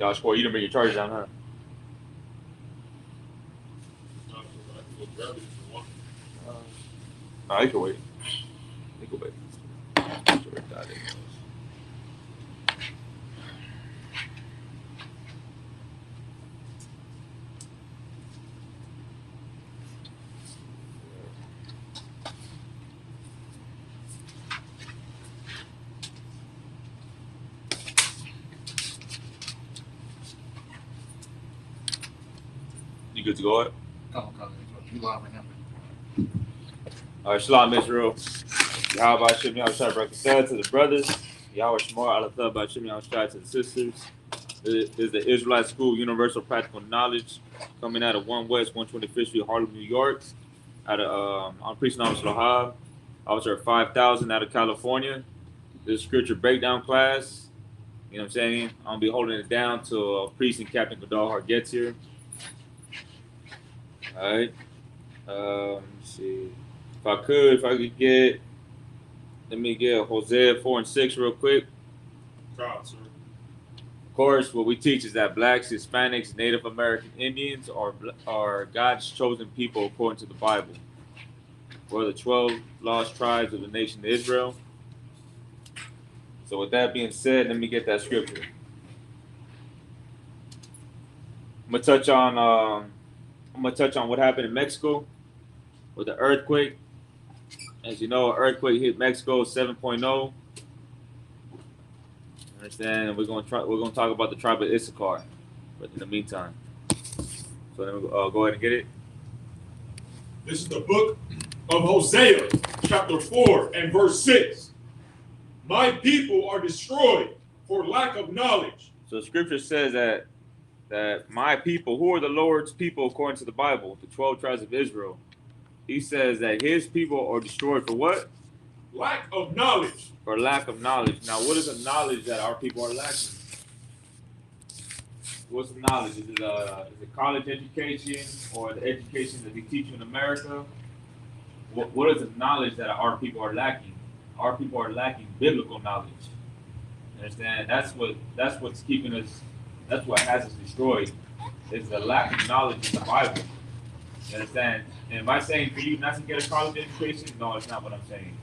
Y'all score. You didn't bring your charger down, huh? I can wait. I can wait. You good to go? All right, Shalom Israel. Yahweh Hashem Yahushua Barakatah to the brothers. Yahweh Shemar Alatah Hashem Yahushua to the sisters. This is the Israelite School Universal Practical Knowledge coming out of 1 West 125th Street, Harlem, New York. Out of I'm preaching Officer Lahab. Officer 5000 out of California. This is scripture breakdown class. You know what I'm saying? I'm gonna be holding it down till Priest and Captain Gadalhar gets here. All right. Let me see. If I could get, let me get Hosea 4 and 6 real quick. God, sir. Of course, what we teach is that blacks, Hispanics, Native American Indians are God's chosen people according to the Bible. We're the 12 lost tribes of the nation of Israel. So with that being said, let me get that scripture. I'm gonna touch on what happened in Mexico with the earthquake. As you know, an earthquake hit Mexico 7.0. Understand? We're gonna talk about the tribe of Issachar, but in the meantime, so then we'll go ahead and get it. This is the book of Hosea, chapter 4 and verse 6. My people are destroyed for lack of knowledge. So the scripture says that my people, who are the Lord's people according to the Bible, the 12 tribes of Israel, he says that his people are destroyed for what? Lack of knowledge. For lack of knowledge. Now, what is the knowledge that our people are lacking? What's the knowledge? Is it college education or the education that they teach you in America? What is the knowledge that our people are lacking? Our people are lacking biblical knowledge. You understand? That's what's keeping us. That's what has us destroyed. Is the lack of knowledge in the Bible. You understand? And am I saying for you not to get a college education? No, it's not what I'm saying.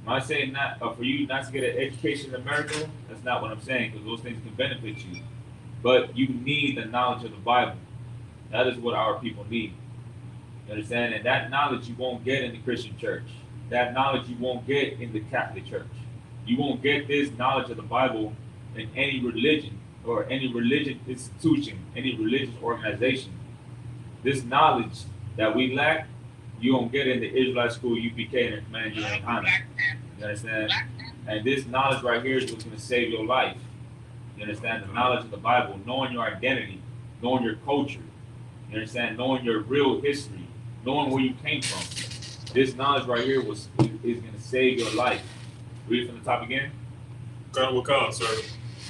Am I saying not for you not to get an education in America? That's not what I'm saying, because those things can benefit you. But you need the knowledge of the Bible. That is what our people need. You understand? And that knowledge you won't get in the Christian church. That knowledge you won't get in the Catholic church. You won't get this knowledge of the Bible in any religion or any religious institution, any religious organization. This knowledge that we lack, you won't get in the Israelite school, UPK, and Command and Hana. You understand? And this knowledge right here is what's going to save your life. You understand? The knowledge of the Bible, knowing your identity, knowing your culture. You understand? Knowing your real history, knowing where you came from. This knowledge right here is going to save your life. Read it from the top again. God will come, sir.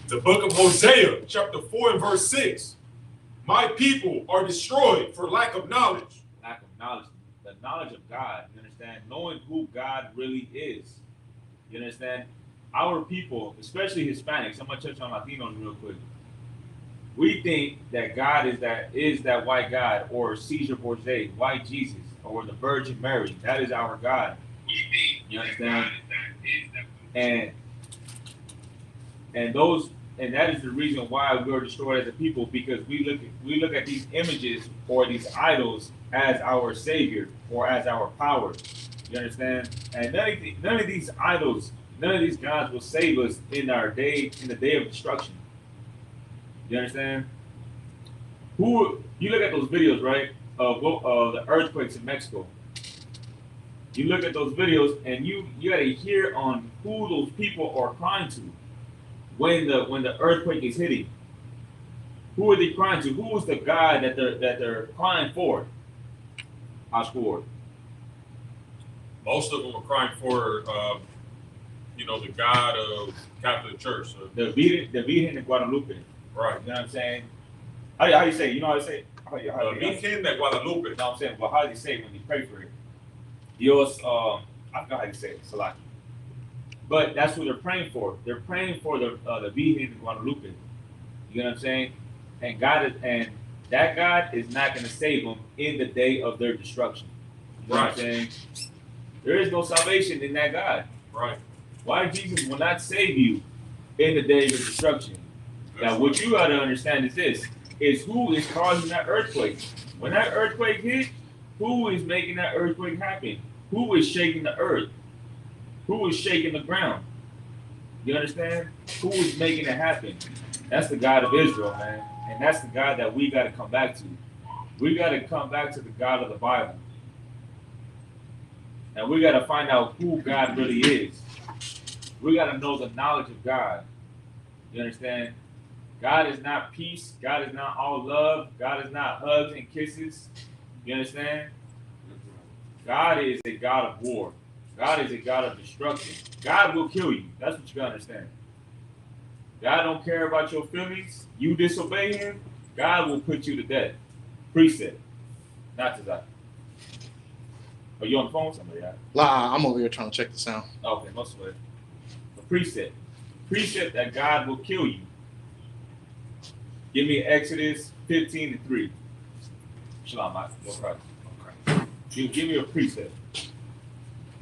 The book of Hosea, chapter 4 and verse 6. My people are destroyed for lack of knowledge. Lack of knowledge. The knowledge of God. You understand? Knowing who God really is. You understand? Our people, especially Hispanics, I'm going to touch on Latinos real quick. We think that God is that white God, or Caesar Borgia, white Jesus, or the Virgin Mary. That is our God. You understand? And that is the reason why we are destroyed as a people, because we look at these images or these idols as our savior or as our power. You understand? And none of these idols, none of these gods will save us in the day of destruction. You understand? You look at those videos, right, of the earthquakes in Mexico. You look at those videos and you got to hear on who those people are crying to when the earthquake is hitting. Who are they crying to? Who is the God that they're crying for? Ashford. Most of them are crying for, the God of Catholic Church. So. The Virgen de Guadalupe. Right. You know what I'm saying? How you say it? You know how to say it? Virgen de Guadalupe. You know what I'm saying? Well, how do you say it when you pray for it? Dios, I forgot how you say it, Salaki. But that's what they're praying for. They're praying for the Virgen de Guadalupe. You know what I'm saying? And that God is not going to save them in the day of their destruction. You know what I'm saying? There is no salvation in that God. Right. Why Jesus will not save you in the day of your destruction? Now, what you got to understand is this: is who is causing that earthquake? When that earthquake hit, who is making that earthquake happen? Who is shaking the earth? Who is shaking the ground? You understand? Who is making it happen? That's the God of Israel, man. And that's the God that we got to come back to. We got to come back to the God of the Bible. And we got to find out who God really is. We got to know the knowledge of God. You understand? God is not peace. God is not all love. God is not hugs and kisses. You understand? God is a God of war. God is a God of destruction. God will kill you. That's what you gotta understand. God don't care about your feelings. You disobey him, God will put you to death. Precept. Not to that. Are you on the phone with somebody? Nah, I'm over here trying to check the sound. Okay, most of it. A precept. Precept that God will kill you. Give me Exodus 15:3. Shalom, no Christ. Give me a precept.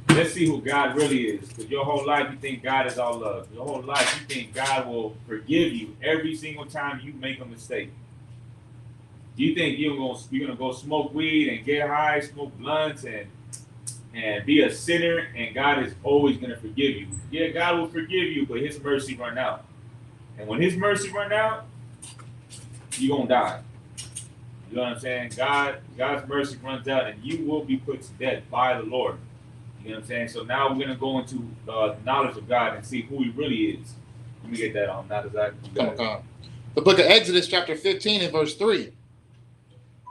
Let's see who God really is. Because your whole life you think God is all love. Your whole life you think God will forgive you every single time you make a mistake. You think you're gonna go smoke weed and get high, smoke blunts and be a sinner, and God is always gonna forgive you. Yeah, God will forgive you, but his mercy run out. And when his mercy run out, you're gonna die. You know what I'm saying? God's mercy runs out and you will be put to death by the Lord. You know what I'm saying? So now we're gonna go into the knowledge of God and see who he really is. Let me get that on. Not exactly. The book of Exodus, chapter 15 and verse 3.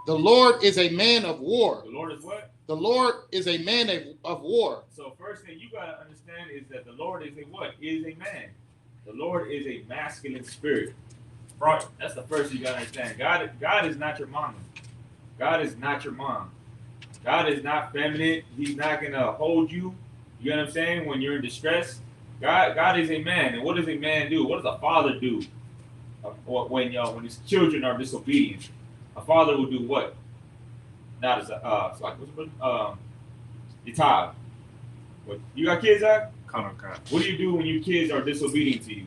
The Lord is a man of war. The Lord is what? The Lord is a man of war. So first thing you gotta understand is that the Lord is a what? Is a man. The Lord is a masculine spirit. Right. That's the first thing you gotta understand. God is not your mama. God is not your mom. God is not feminine. He's not gonna hold you. You know what I'm saying? When you're in distress, God is a man. And what does a man do? What does a father do? When his children are disobedient, a father will do what? Not as it's like your child. What you got kids, Zach? What do you do when your kids are disobedient to you?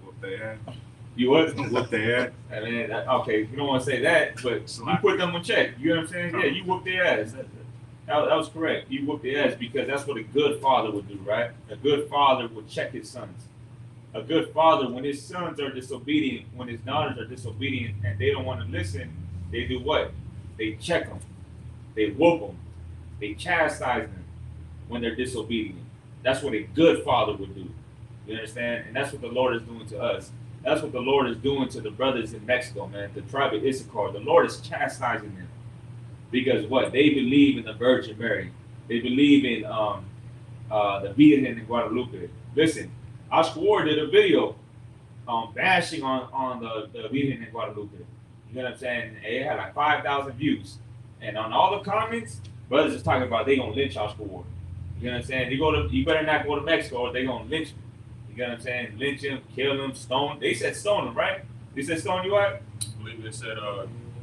Whoop their ass. You what? Whoop their ass. I mean, okay, you don't want to say that, but you put them in check. You know what I'm saying? Yeah, you whoop their ass. That was correct. You whoop their ass because that's what a good father would do, right? A good father would check his sons. A good father, when his sons are disobedient, when his daughters are disobedient, and they don't want to listen, they do what? They check them. They whoop them. They chastise them when they're disobedient. That's what a good father would do. You understand? And that's what the Lord is doing to us. That's what the Lord is doing to the brothers in Mexico, man. The tribe of Issachar. The Lord is chastising them. Because what? They believe in the Virgin Mary. They believe in the Virgen in Guadalupe. Listen, Oscar Ward did a video bashing on the Virgen in Guadalupe. You know what I'm saying? It had like 5,000 views. And on all the comments, brothers is talking about they gonna lynch Oscar Ward. You know what I'm saying? You better not go to Mexico or they gonna lynch him. You know what I'm saying? Lynch him, kill him, stone. They said stone him, right? They said stone you out? I believe they said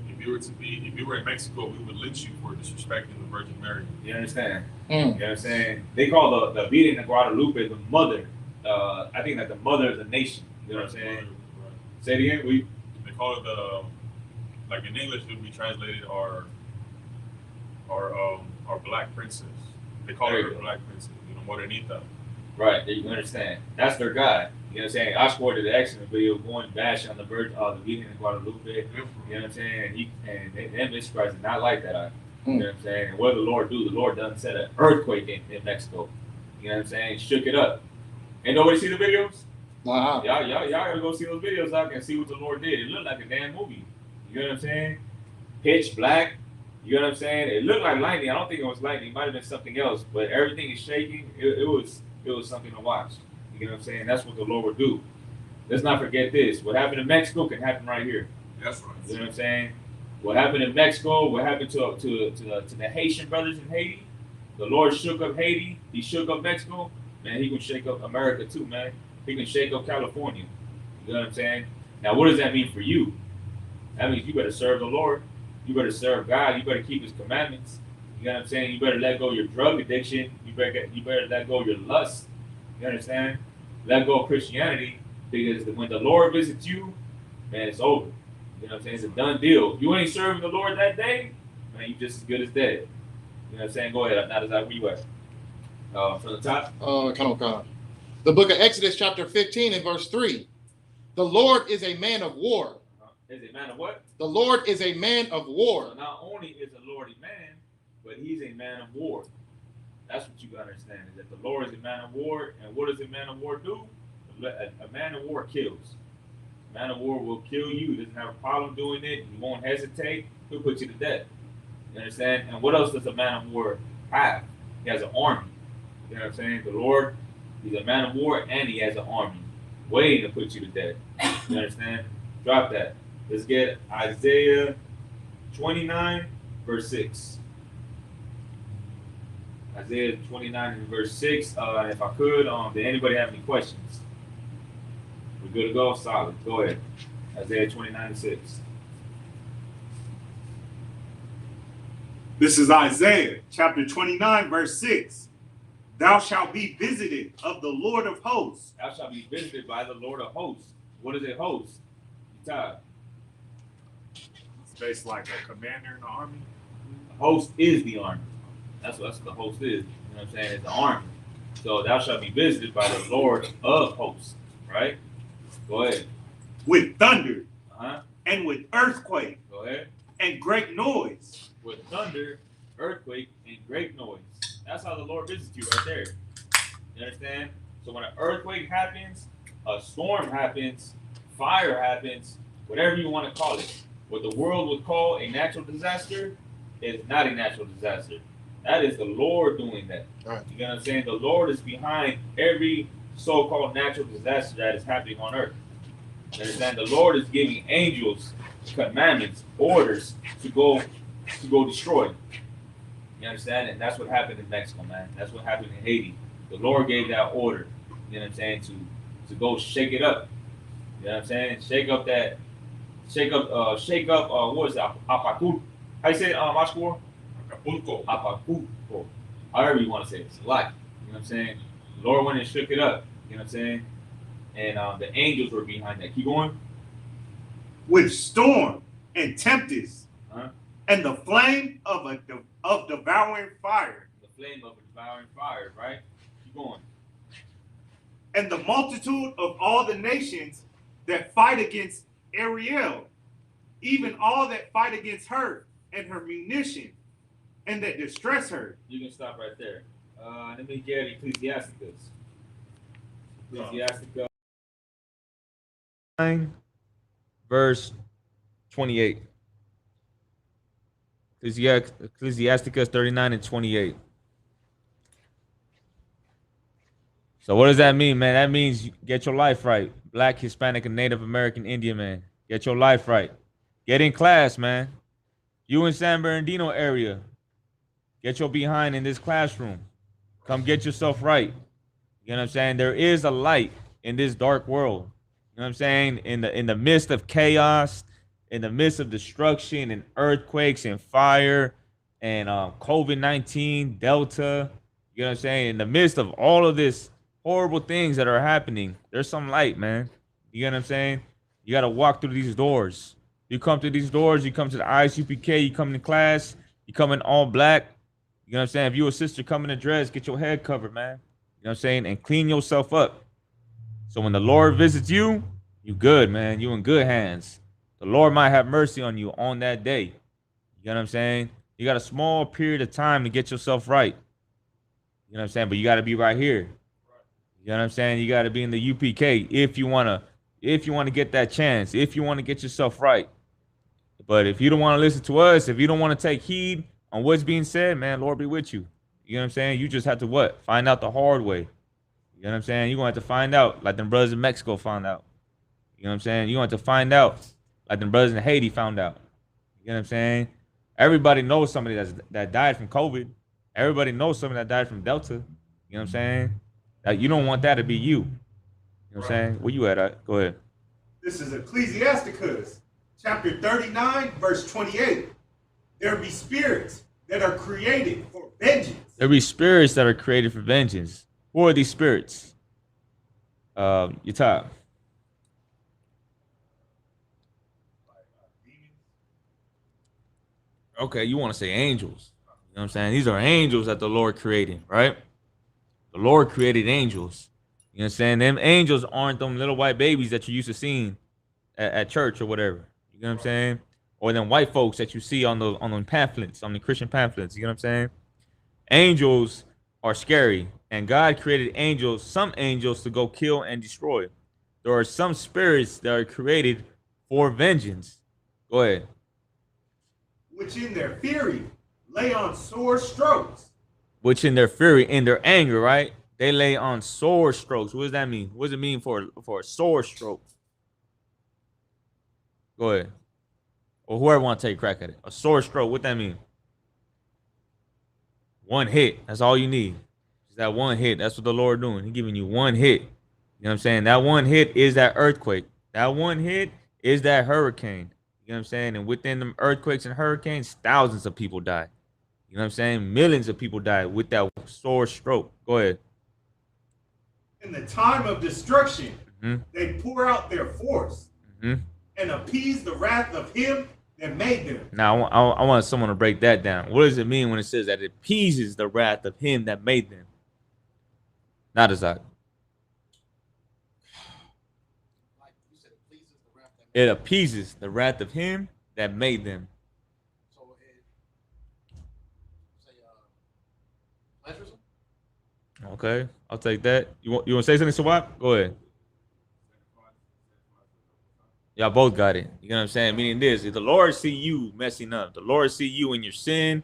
if you were in Mexico, we would lynch you for disrespecting the Virgin Mary. You understand? You know what I'm saying? They call the Virgen de Guadalupe the mother. I think that the mother of the nation. You know what I'm saying? Right. Say it again. They call it like in English it would be translated our black princess. They call her black princess, Morenita. Right, you understand. That's their God. You know what I'm saying? I scored the excellent video going bash on the Virgin in Guadalupe. You know what I'm saying? And them Christ is not like that. You know what I'm saying? And what did the Lord do? The Lord done set an earthquake in Mexico. You know what I'm saying? Shook it up. Ain't nobody see the videos? Wow. Y'all gotta go see those videos out and see what the Lord did. It looked like a damn movie. You know what I'm saying? Pitch black. You know what I'm saying? It looked like lightning. I don't think it was lightning. It might have been something else. But everything is shaking. It was something to watch. You know what I'm saying? That's what the Lord would do. Let's not forget this. What happened in Mexico can happen right here. That's right. You know what I'm saying? What happened in Mexico, what happened to the Haitian brothers in Haiti? The Lord shook up Haiti. He shook up Mexico. Man, he can shake up America too, man. He can shake up California. You know what I'm saying? Now, what does that mean for you? That means you better serve the Lord. You better serve God. You better keep His commandments. You know what I'm saying? You better let go of your drug addiction. You better let go of your lust. You understand? Let go of Christianity, because when the Lord visits you, man, it's over. You know what I'm saying? It's a done deal. If you ain't serving the Lord that day, man, you just as good as dead. You know what I'm saying? Go ahead. Not as I where you at. From the top. Come on. The book of Exodus, chapter 15, and verse 3. The Lord is a man of war. Is a man of what? The Lord is a man of war. So not only is the Lord a man, but He's a man of war. That's what you gotta understand, is that the Lord is a man of war. And what does a man of war do? A man of war kills. A man of war will kill you. He doesn't have a problem doing it. He won't hesitate. He'll put you to death. You understand? And what else does a man of war have? He has an army. You know what I'm saying? The Lord, He's a man of war, and He has an army waiting to put you to death. You understand? Drop that. Let's get Isaiah 29, verse 6. Isaiah 29 and verse 6. If I could, did anybody have any questions? We're good to go? Solid. Go ahead. Isaiah 29 and 6. This is Isaiah chapter 29, verse 6. Thou shalt be visited of the Lord of hosts. Thou shalt be visited by the Lord of hosts. What is a host? Todd. It's based like a commander in the army. A host is the army. That's what the host is. You know what I'm saying? It's the army. So thou shalt be visited by the Lord of hosts. Right? Go ahead. With thunder Uh-huh. and with earthquake Go ahead. and great noise. With thunder, earthquake, and great noise. That's how the Lord visits you right there. You understand? So when an earthquake happens, a storm happens, fire happens, whatever you want to call it, what the world would call a natural disaster is not a natural disaster. That is the Lord doing that. Right. You know what I'm saying? The Lord is behind every so-called natural disaster that is happening on earth. You understand? The Lord is giving angels commandments, orders to go destroy. You understand? And that's what happened in Mexico, man. That's what happened in Haiti. The Lord gave that order, you know what I'm saying, to go shake it up. You know what I'm saying? Shake up, what is it? Apacul. How you say it, Mashkur? Acapulco. Apacul. However you want to say it. It's a lot. You know what I'm saying? The Lord went and shook it up. You know what I'm saying? And the angels were behind that. Keep going. With storm and tempest Uh-huh. and the flame of devouring fire. The flame of a devouring fire, right? Keep going. And the multitude of all the nations that fight against Ariel, even all that fight against her and her munition, and that distress her. You can stop right there. Let me get Ecclesiasticus. Ecclesiasticus 9, verse 28. Ecclesiasticus 39 and 28. So what does that mean, man? That means get your life right. Black, Hispanic, and Native American Indian, man. Get your life right. Get in class, man. You in San Bernardino area. Get your behind in this classroom. Come get yourself right. You know what I'm saying? There is a light in this dark world. You know what I'm saying? In the midst of chaos, in the midst of destruction and earthquakes and fire and COVID-19, Delta, you know what I'm saying? In the midst of all of this horrible things that are happening, there's some light, man. You know what I'm saying? You got to walk through these doors. You come through these doors, you come to the ISUPK, you come to class, you come in all black. You know what I'm saying? If you a sister, come in a dress, get your head covered, man. You know what I'm saying? And clean yourself up. So when the Lord visits you, you good, man. You in good hands. The Lord might have mercy on you on that day. You know what I'm saying? You got a small period of time to get yourself right. You know what I'm saying? But you got to be right here. You know what I'm saying? You got to be in the UPK if you want to get that chance, if you want to get yourself right. But if you don't want to listen to us, if you don't want to take heed on what's being said, man, Lord be with you. You know what I'm saying? You just have to what? Find out the hard way. You know what I'm saying? You're going to have to find out like them brothers in Mexico found out. You know what I'm saying? You're going to have to find out like them brothers in Haiti found out. You know what I'm saying? Everybody knows somebody that died from COVID. Everybody knows somebody that died from Delta. You know what I'm saying? Like, you don't want that to be you. You know what I'm saying? Where you at? Go ahead. This is Ecclesiasticus, chapter 39, verse 28. There be spirits that are created for vengeance. There be spirits that are created for vengeance. Who are these spirits? Your top. Okay, you want to say angels. You know what I'm saying? These are angels that the Lord created, right? The Lord created angels. You know what I'm saying? Them angels aren't them little white babies that you used to seeing at church or whatever. You know what I'm saying? Or them white folks that you see on the pamphlets, on the Christian pamphlets. You know what I'm saying? Angels are scary, and God created angels, some angels, to go kill and destroy. There are some spirits that are created for vengeance. Go ahead. Which in their fury lay on sore strokes. Which in their fury, in their anger, right? They lay on sore strokes. What does that mean? What does it mean for a sore stroke? Go ahead. Or whoever want to take a crack at it. A sore stroke, what that mean? One hit. That's all you need. Just that one hit. That's what the Lord doing. He giving you one hit. You know what I'm saying? That one hit is that earthquake. That one hit is that hurricane. You know what I'm saying? And within them earthquakes and hurricanes, thousands of people die. You know what I'm saying? Millions of people die with that sore stroke. Go ahead. In the time of destruction, they pour out their force and appease the wrath of him that made them. Now, I want someone to break that down. What does it mean when it says that it appeases the wrath of him that made them? Not as that. It appeases the wrath of him that made them. So say pleasures them? Okay, I'll take that. You want to say something, Swap? Go ahead. Y'all both got it. You know what I'm saying? Meaning this, if the Lord see you messing up, the Lord see you in your sin,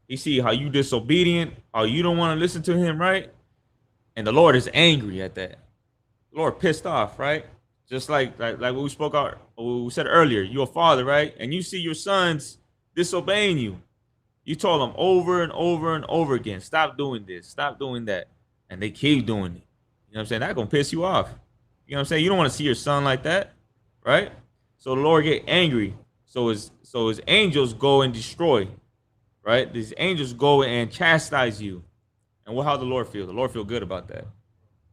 he see how you disobedient, how you don't want to listen to him, right? And the Lord is angry at that. The Lord pissed off, right? Just like what we spoke out, what we said earlier, you're a father, right? And you see your sons disobeying you. You told them over and over and over again, stop doing this, stop doing that. And they keep doing it. You know what I'm saying? That's going to piss you off. You know what I'm saying? You don't want to see your son like that, right? So the Lord get angry. So his angels go and destroy, right? These angels go and chastise you. And how the Lord feel? The Lord feel good about that. You know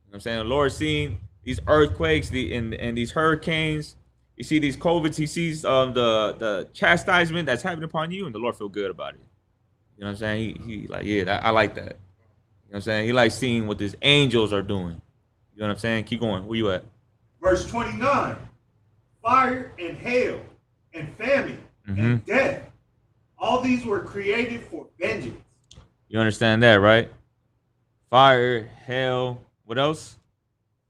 what I'm saying? The Lord seeing these earthquakes, and these hurricanes, you see these COVIDs, he sees the chastisement that's happening upon you, and the Lord feel good about it. You know what I'm saying? He like, yeah, I like that. You know what I'm saying? He likes seeing what these angels are doing. You know what I'm saying? Keep going. Where you at? Verse 29. Fire and hail and famine and death. All these were created for vengeance. You understand that, right? Fire, hail, what else?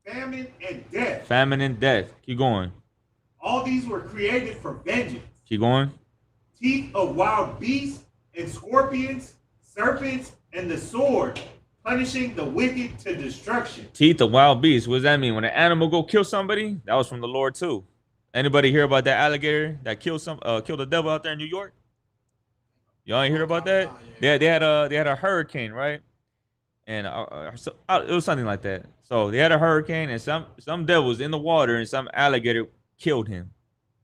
Famine and death. Famine and death. Keep going. All these were created for vengeance. Keep going. Teeth of wild beasts and scorpions, serpents, and the sword, punishing the wicked to destruction. Teeth of wild beasts. What does that mean? When an animal go kill somebody, that was from the Lord too. Anybody hear about that alligator that killed the devil out there in New York? Y'all ain't hear about that? They had a hurricane, right? And it was something like that. So they had a hurricane, and some devil was in the water, and some alligator killed him.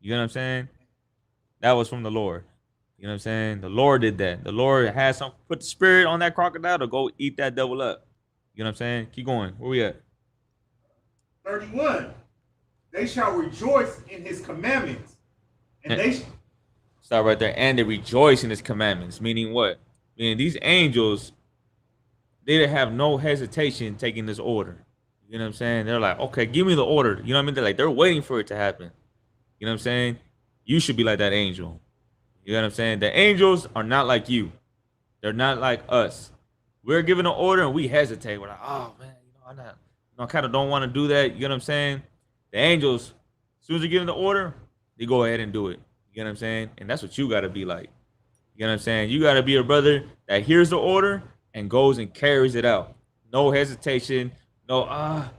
You know what I'm saying? That was from the Lord. You know what I'm saying? The Lord did that. The Lord had put the spirit on that crocodile to go eat that devil up. You know what I'm saying? Keep going. Where we at? 31. They shall rejoice in his commandments. And stop right there. And they rejoice in his commandments. Meaning what? Meaning these angels, they didn't have no hesitation taking this order. You know what I'm saying? They're like, okay, give me the order. You know what I mean? They're waiting for it to happen. You know what I'm saying? You should be like that angel. You know what I'm saying? The angels are not like you. They're not like us. We're given an order and we hesitate. We're like, oh man, I kind of don't want to do that. You know what I'm saying? The angels, as soon as they're given the order, they go ahead and do it. You know what I'm saying? And that's what you got to be like. You know what I'm saying? You got to be a brother that hears the order and goes and carries it out. No hesitation. No, I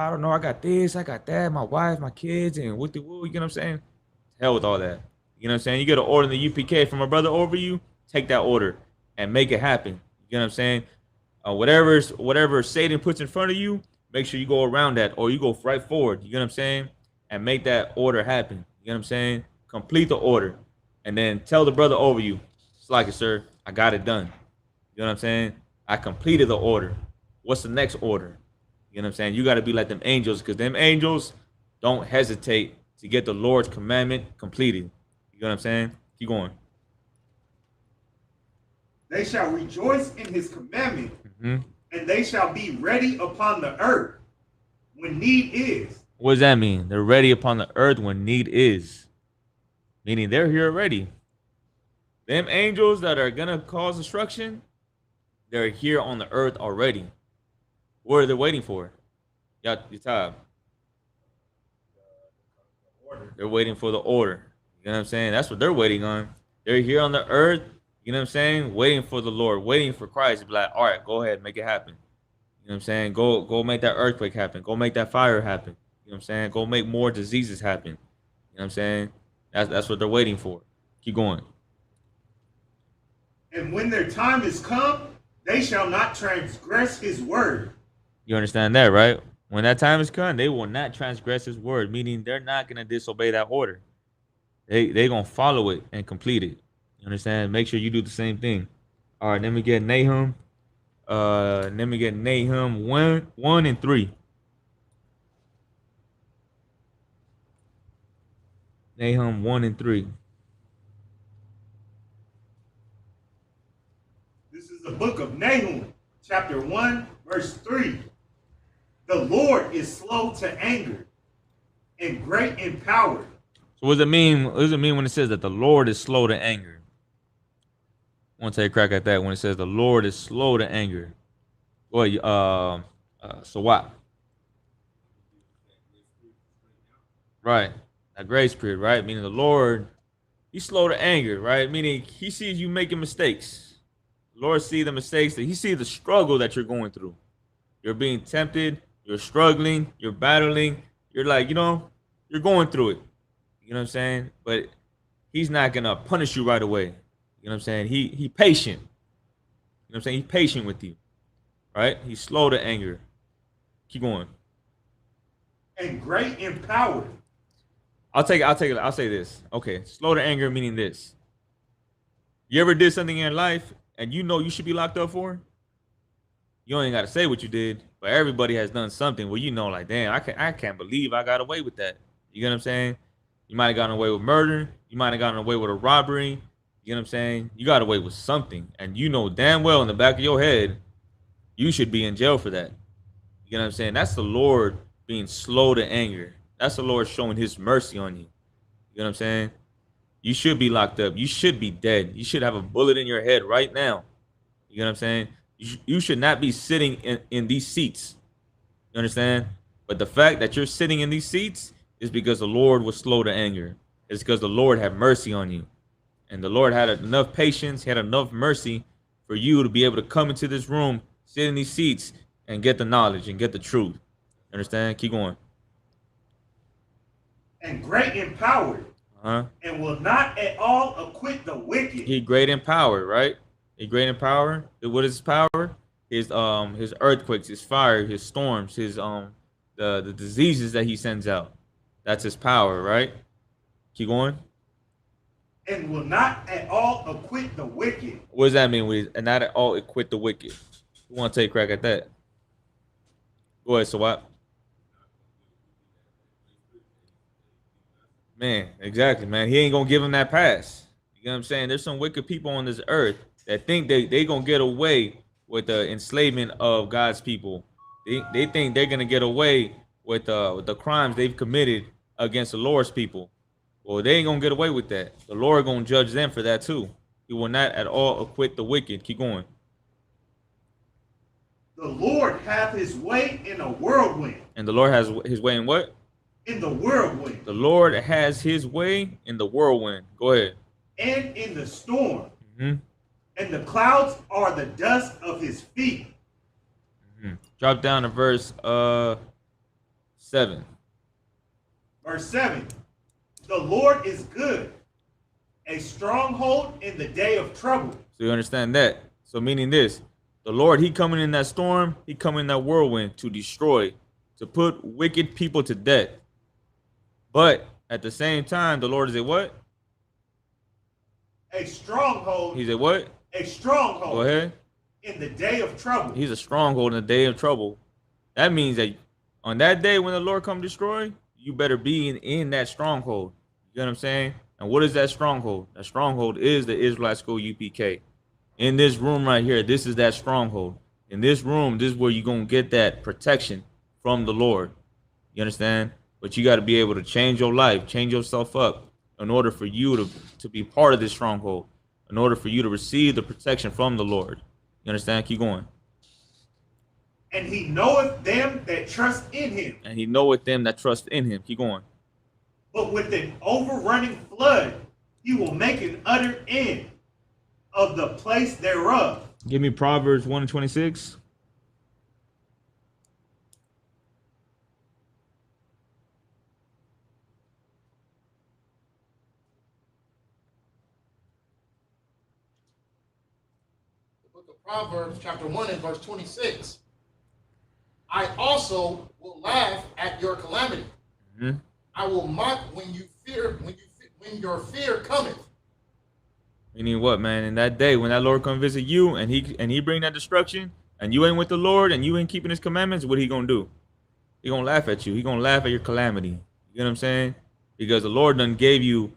don't know. I got this, I got that, my wife, my kids, and what the woo. You know what I'm saying? Hell with all that. You know what I'm saying? You get an order in the UPK from a brother over you, take that order and make it happen. You know what I'm saying? Whatever Satan puts in front of you, make sure you go around that or you go right forward. You know what I'm saying? and make that order happen. You know what I'm saying? Complete the order. And then tell the brother over you, it's like it, sir, I got it done. You know what I'm saying? I completed the order. What's the next order? You know what I'm saying? You got to be like them angels, because them angels don't hesitate to get the Lord's commandment completed. You know what I'm saying? Keep going. They shall rejoice in his commandment, and they shall be ready upon the earth when need is. What does that mean? They're ready upon the earth when need is. Meaning they're here already. Them angels that are going to cause destruction, they're here on the earth already. What are they waiting for? Yatab. They're waiting for the order. You know what I'm saying? That's what they're waiting on. They're here on the earth, you know what I'm saying? Waiting for the Lord, waiting for Christ to be like, all right, go ahead, make it happen. You know what I'm saying? Go make that earthquake happen. Go make that fire happen. You know what I'm saying? Go make more diseases happen. You know what I'm saying? That's what they're waiting for. Keep going. And when their time is come, they shall not transgress his word. You understand that, right? When that time is come, they will not transgress his word, meaning they're not going to disobey that order. They're going to follow it and complete it. You understand? Make sure you do the same thing. All right, let me get Nahum. Let me get Nahum 1 and 3. Nahum 1 and 3. This is the book of Nahum, chapter 1, verse 3. The Lord is slow to anger and great in power. So what does it mean? What does it mean when it says that the Lord is slow to anger? I want to take a crack at that when it says the Lord is slow to anger. Well, so what? Right. That grace period, right? Meaning the Lord, he's slow to anger, right? Meaning he sees you making mistakes. The Lord sees the mistakes, that he sees the struggle that you're going through. You're being tempted, you're struggling, you're battling. You're like, you're going through it. You know what I'm saying? But he's not going to punish you right away. You know what I'm saying? He patient. You know what I'm saying? He's patient with you. Right? He's slow to anger. Keep going. And great in power. I'll say this. Okay. Slow to anger meaning this. You ever did something in your life and you know you should be locked up for? You ain't got to say what you did, but everybody has done something where like, damn, I can't believe I got away with that. You get what I'm saying? You might have gotten away with murder. You might have gotten away with a robbery. You know what I'm saying? You got away with something. And you know damn well in the back of your head, you should be in jail for that. You know what I'm saying? That's the Lord being slow to anger. That's the Lord showing his mercy on you. You know what I'm saying? You should be locked up. You should be dead. You should have a bullet in your head right now. You know what I'm saying? You should not be sitting in these seats. You understand? But the fact that you're sitting in these seats is because the Lord was slow to anger. It's because the Lord had mercy on you. And the Lord had enough patience, had enough mercy for you to be able to come into this room, sit in these seats, and get the knowledge and get the truth. Understand? Keep going. And great in power. And will not at all acquit the wicked. He great in power, right? He great in power. What is his power? His earthquakes, his fire, his storms, his the diseases that he sends out. That's his power, right? Keep going. And will not at all acquit the wicked. What does that mean? And not at all acquit the wicked. Who want to take a crack at that? Go ahead, Sawat. Man, exactly, man. He ain't gonna give him that pass. You know what I'm saying? There's some wicked people on this earth that think they gonna get away with the enslavement of God's people. They think they're gonna get away with the crimes they've committed against the Lord's people. Well, they ain't gonna get away with that. The Lord gonna judge them for that too. He will not at all acquit the wicked. Keep going. The Lord hath his way in a whirlwind. And the Lord has his way in what? In the whirlwind. The Lord has his way in the whirlwind. Go ahead. And in the storm. And the clouds are the dust of his feet. Drop down to verse 7. Verse 7. The Lord is good, a stronghold in the day of trouble. So you understand that. So meaning this, the Lord, he coming in that storm, he coming in that whirlwind to destroy, to put wicked people to death. But at the same time, the Lord is a what? A stronghold. He's a what? A stronghold. Go ahead. In the day of trouble. He's a stronghold in the day of trouble. That means that on that day when the Lord come destroy, you better be in that stronghold. You know what I'm saying? And what is that stronghold? That stronghold is the Israelite School UPK. In this room right here, this is that stronghold. In this room, this is where you're going to get that protection from the Lord. You understand? But you got to be able to change your life, change yourself up in order for you to be part of this stronghold, in order for you to receive the protection from the Lord. You understand? Keep going. And he knoweth them that trust in him. And he knoweth them that trust in him. Keep going. But with an overrunning flood, he will make an utter end of the place thereof. Give me Proverbs 1:26. The book of Proverbs, chapter 1 and verse 26. I also will laugh at your calamity. Mm-hmm. I will mock when your fear cometh. Meaning what, man? In that day when that Lord come visit you and he bring that destruction and you ain't with the Lord and you ain't keeping his commandments, what he gonna do? He gonna laugh at you. He gonna laugh at your calamity. You know what I'm saying? Because the Lord done gave you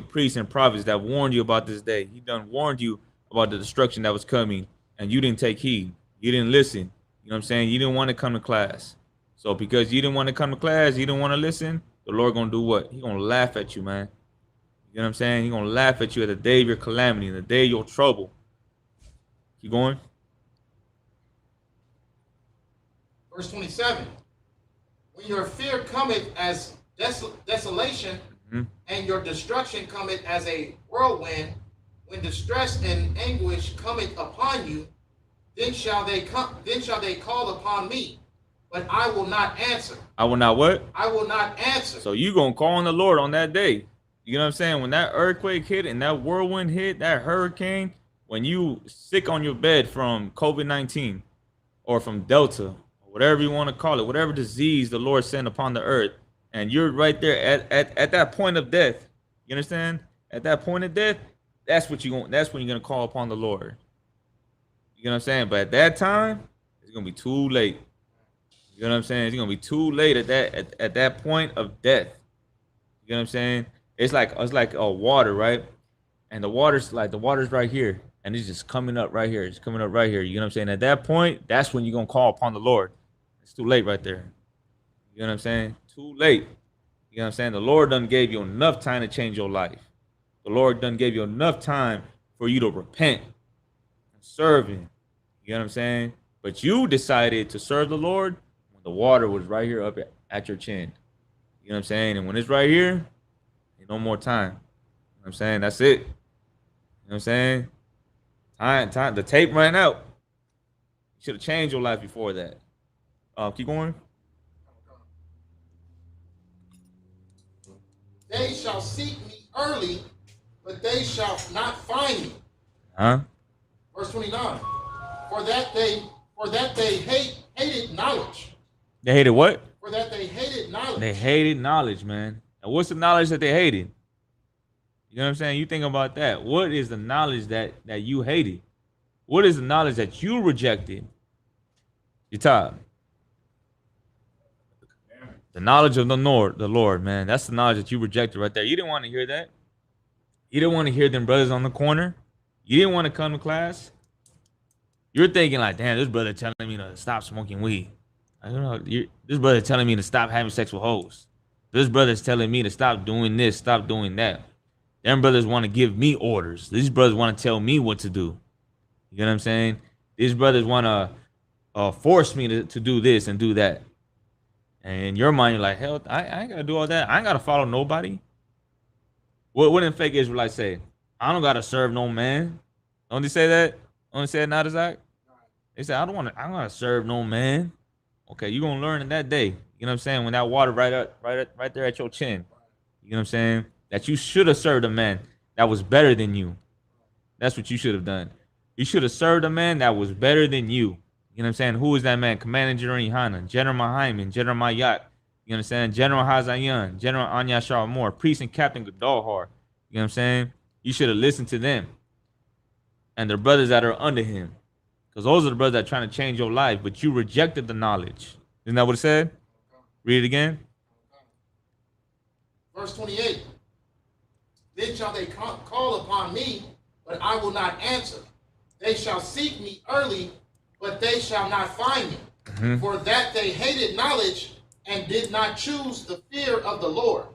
priests and prophets that warned you about this day. He done warned you about the destruction that was coming and you didn't take heed. You didn't listen. You know what I'm saying? You didn't want to come to class. So because you didn't want to come to class, you didn't want to listen, the Lord gonna do what? He gonna laugh at you, man. You know what I'm saying? He's going to laugh at you at the day of your calamity, the day of your trouble. Keep going. Verse 27. When your fear cometh as desolation, and your destruction cometh as a whirlwind, when distress and anguish cometh upon you, then shall they call upon me, but I will not answer. I will not what? I will not answer. So you going to call on the Lord on that day. You know what I'm saying? When that earthquake hit and that whirlwind hit, that hurricane, when you sick on your bed from COVID-19 or from Delta, or whatever you want to call it, whatever disease the Lord sent upon the earth, and you're right there at that point of death. You understand? At that point of death, that's when you're gonna call upon the Lord. You know what I'm saying? But at that time, it's gonna be too late. You know what I'm saying? It's gonna be too late at that point of death. You know what I'm saying? It's like a water, right? And the water's right here, and it's just coming up right here. It's coming up right here. You know what I'm saying? At that point, that's when you're gonna call upon the Lord. It's too late right there. You know what I'm saying? Too late. You know what I'm saying? The Lord done gave you enough time to change your life. The Lord done gave you enough time for you to repent and serve him. You know what I'm saying? But you decided to serve the Lord when the water was right here up at your chin. You know what I'm saying? And when it's right here, no more time. You know what I'm saying? That's it. You know what I'm saying? Time. The tape ran out. You should have changed your life before that. Keep going. They shall seek me early, but they shall not find me. Verse 29. For that they hated knowledge. They hated what? For that they hated knowledge. They hated knowledge, man. And what's the knowledge that they hated? You know what I'm saying? You think about that. What is the knowledge that you hated? What is the knowledge that you rejected? Your top. The knowledge of the Lord, man. That's the knowledge that you rejected right there. You didn't want to hear that. You didn't want to hear them brothers on the corner. You didn't want to come to class. You're thinking like, damn, this brother telling me to stop smoking weed. I don't know. This brother telling me to stop having sex with hoes. This brother's telling me to stop doing this, stop doing that. Them brothers want to give me orders. These brothers want to tell me what to do. You know what I'm saying? These brothers want to force me to do this and do that. And in your mind, you're like, hell, I ain't got to do all that. I ain't got to follow nobody. What did fake Israelites say? I don't got to serve no man. Don't they say that? Don't they say that now, Zach? They say, I don't want to serve no man. Okay, you're going to learn in that day. You know what I'm saying? When that water right there at your chin. You know what I'm saying? That you should have served a man that was better than you. That's what you should have done. You should have served a man that was better than you. You know what I'm saying? Who is that man? Commanding General Yohanan, General Mahiman, General Mayat. You know You understand? General Hazayan, General Anya Sharamor, Priest and Captain Gadalhar. You know what I'm saying? You should have listened to them and the brothers that are under him. Because those are the brothers that are trying to change your life, but you rejected the knowledge. Isn't that what it said? Read it again. Verse 28. Then shall they call upon me, but I will not answer. They shall seek me early, but they shall not find me. For that they hated knowledge and did not choose the fear of the Lord.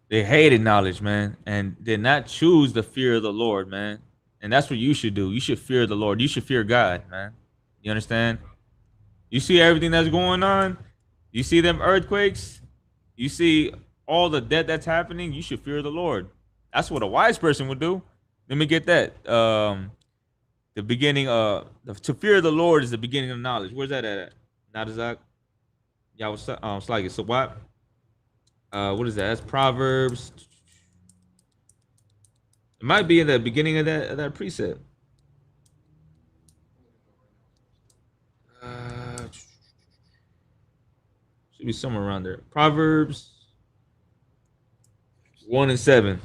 They hated knowledge, man, and did not choose the fear of the Lord, man. And that's what you should do. You should fear the Lord. You should fear God, man. You understand? You see everything that's going on? You see them earthquakes? You see all the death that's happening? You should fear the Lord. That's what a wise person would do. Let me get that. The beginning to fear the Lord is the beginning of knowledge. Where's that at? Nadazak? Yeah, what's like it. So what? What is that? That's Proverbs. It might be in the beginning of that precept. Should be somewhere around there. Proverbs 1 and 7.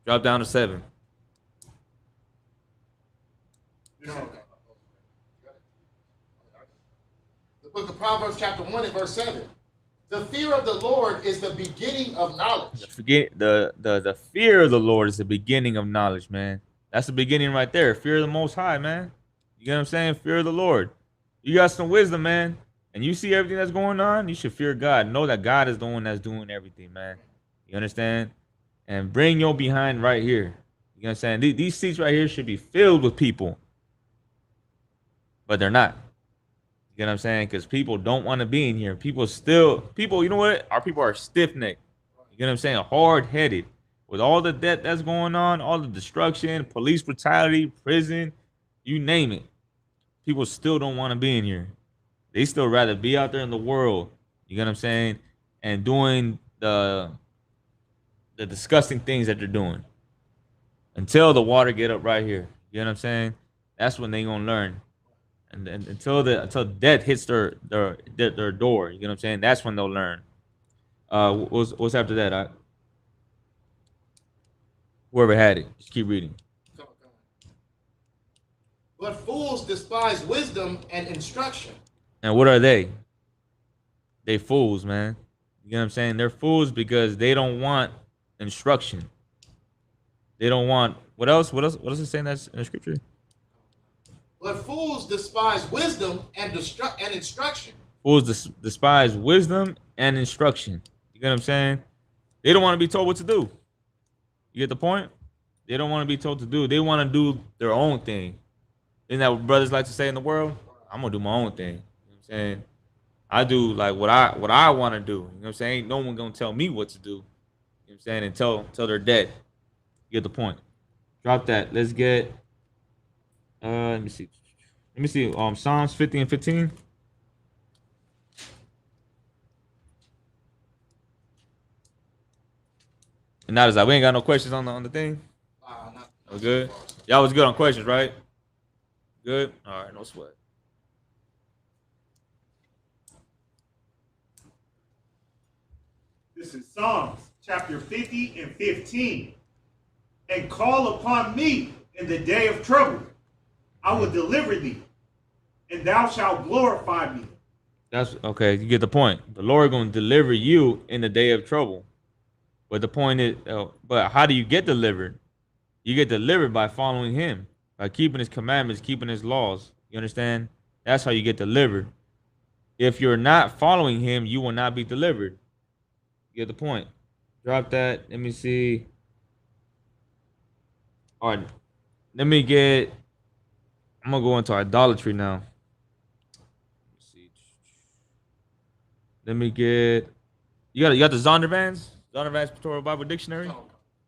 Drop down to 7. The book of Proverbs chapter 1 and verse 7. The fear of the Lord is the beginning of knowledge. The fear of the Lord is the beginning of knowledge, man. That's the beginning right there. Fear of the Most High, man. You get what I'm saying? Fear of the Lord. You got some wisdom, man. And you see everything that's going on, you should fear God. Know that God is the one that's doing everything, man. You understand? And bring your behind right here. You know what I'm saying? These seats right here should be filled with people. But they're not. You get what I'm saying? Because people don't want to be in here. People, you know what? Our people are stiff-necked. You get what I'm saying? Hard-headed. With all the death that's going on, all the destruction, police brutality, prison, you name it. People still don't want to be in here. They still rather be out there in the world. You get what I'm saying? And doing the disgusting things that they're doing. Until the water get up right here. You know what I'm saying? That's when they gonna learn. And until death hits their door, you know what I'm saying? That's when they'll learn. What's after that? Whoever had it, just keep reading. But fools despise wisdom and instruction. And what are they? They fools, man. You know what I'm saying? They're fools because they don't want instruction. They don't want what else? What does it say in the scripture? But fools despise wisdom and instruction. Fools despise wisdom and instruction. You get what I'm saying? They don't want to be told what to do. You get the point? They don't want to be told to do. They want to do their own thing. Isn't that what brothers like to say in the world? I'm gonna do my own thing. You know what I'm saying? I do like what I want to do. You know what I'm saying? Ain't no one gonna tell me what to do. You know what I'm saying? Until they're dead. You get the point. Drop that. Let's get let me see. Psalms 50 and 15. And now we ain't got no questions on the thing. We're good. Y'all was good on questions, right? Good. All right, no sweat. This is Psalms chapter 50 and 15. And call upon me in the day of trouble. I will deliver thee, and thou shalt glorify me. That's okay. You get the point. The Lord going to deliver you in the day of trouble. But the point is, but how do you get delivered? You get delivered by following him, by keeping his commandments, keeping his laws. You understand? That's how you get delivered. If you're not following him, you will not be delivered. You get the point. Drop that. Let me see. All right. I'm going to go into idolatry now. Let me get. You got the Zondervan's Pastoral Bible Dictionary.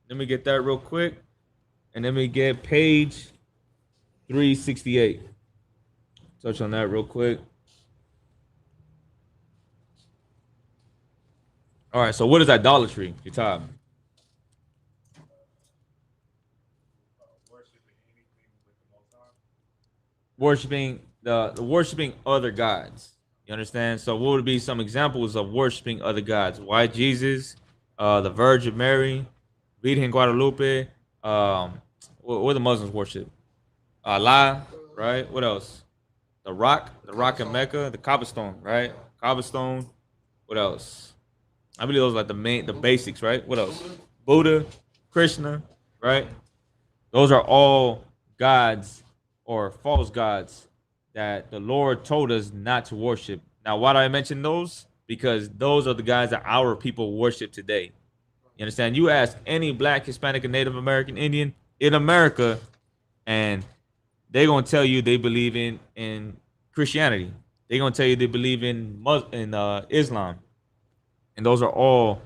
Let me get that real quick, and let me get page 368. Touch on that real quick. All right. So what is idolatry, Kitab? Worshiping the worshiping other gods. You understand? So what would be some examples of worshiping other gods? White Jesus, the Virgin Mary, Virgen Guadalupe. What the Muslims worship? Allah, right? What else? The Rock in Mecca, the Kaaba stone, right? Kaaba stone. What else? I believe those are like the basics, right? What else? Buddha, Krishna, right? Those are all gods or false gods that the Lord told us not to worship. Now, why do I mention those? Because those are the guys that our people worship today. You understand? You ask any black, Hispanic, and Native American Indian in America, and they're gonna tell you they believe in Christianity. They're gonna tell you they believe in Islam, and those are all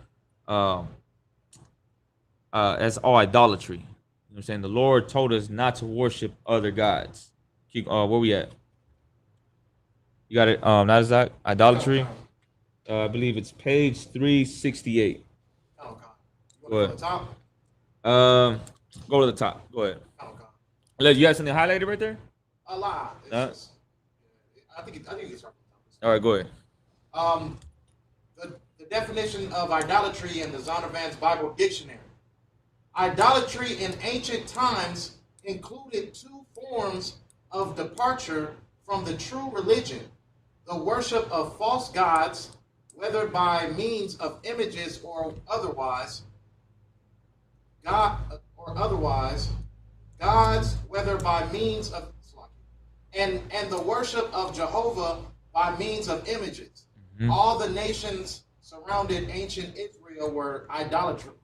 that's all idolatry. You know what I'm saying? The Lord told us not to worship other gods. Where we at? You got it. Nasdaq idolatry. I believe it's page 368. Go ahead. Go to the top. Go ahead. You got something highlighted right there? A lot. I think it's right. All right, go ahead. The definition of idolatry in the Zondervan's Bible Dictionary. Idolatry in ancient times included two forms of departure from the true religion: the worship of false gods, whether by means of images or otherwise, gods, whether by means of, and the worship of Jehovah by means of images. Mm-hmm. All the nations surrounded ancient Israel were idolatrous.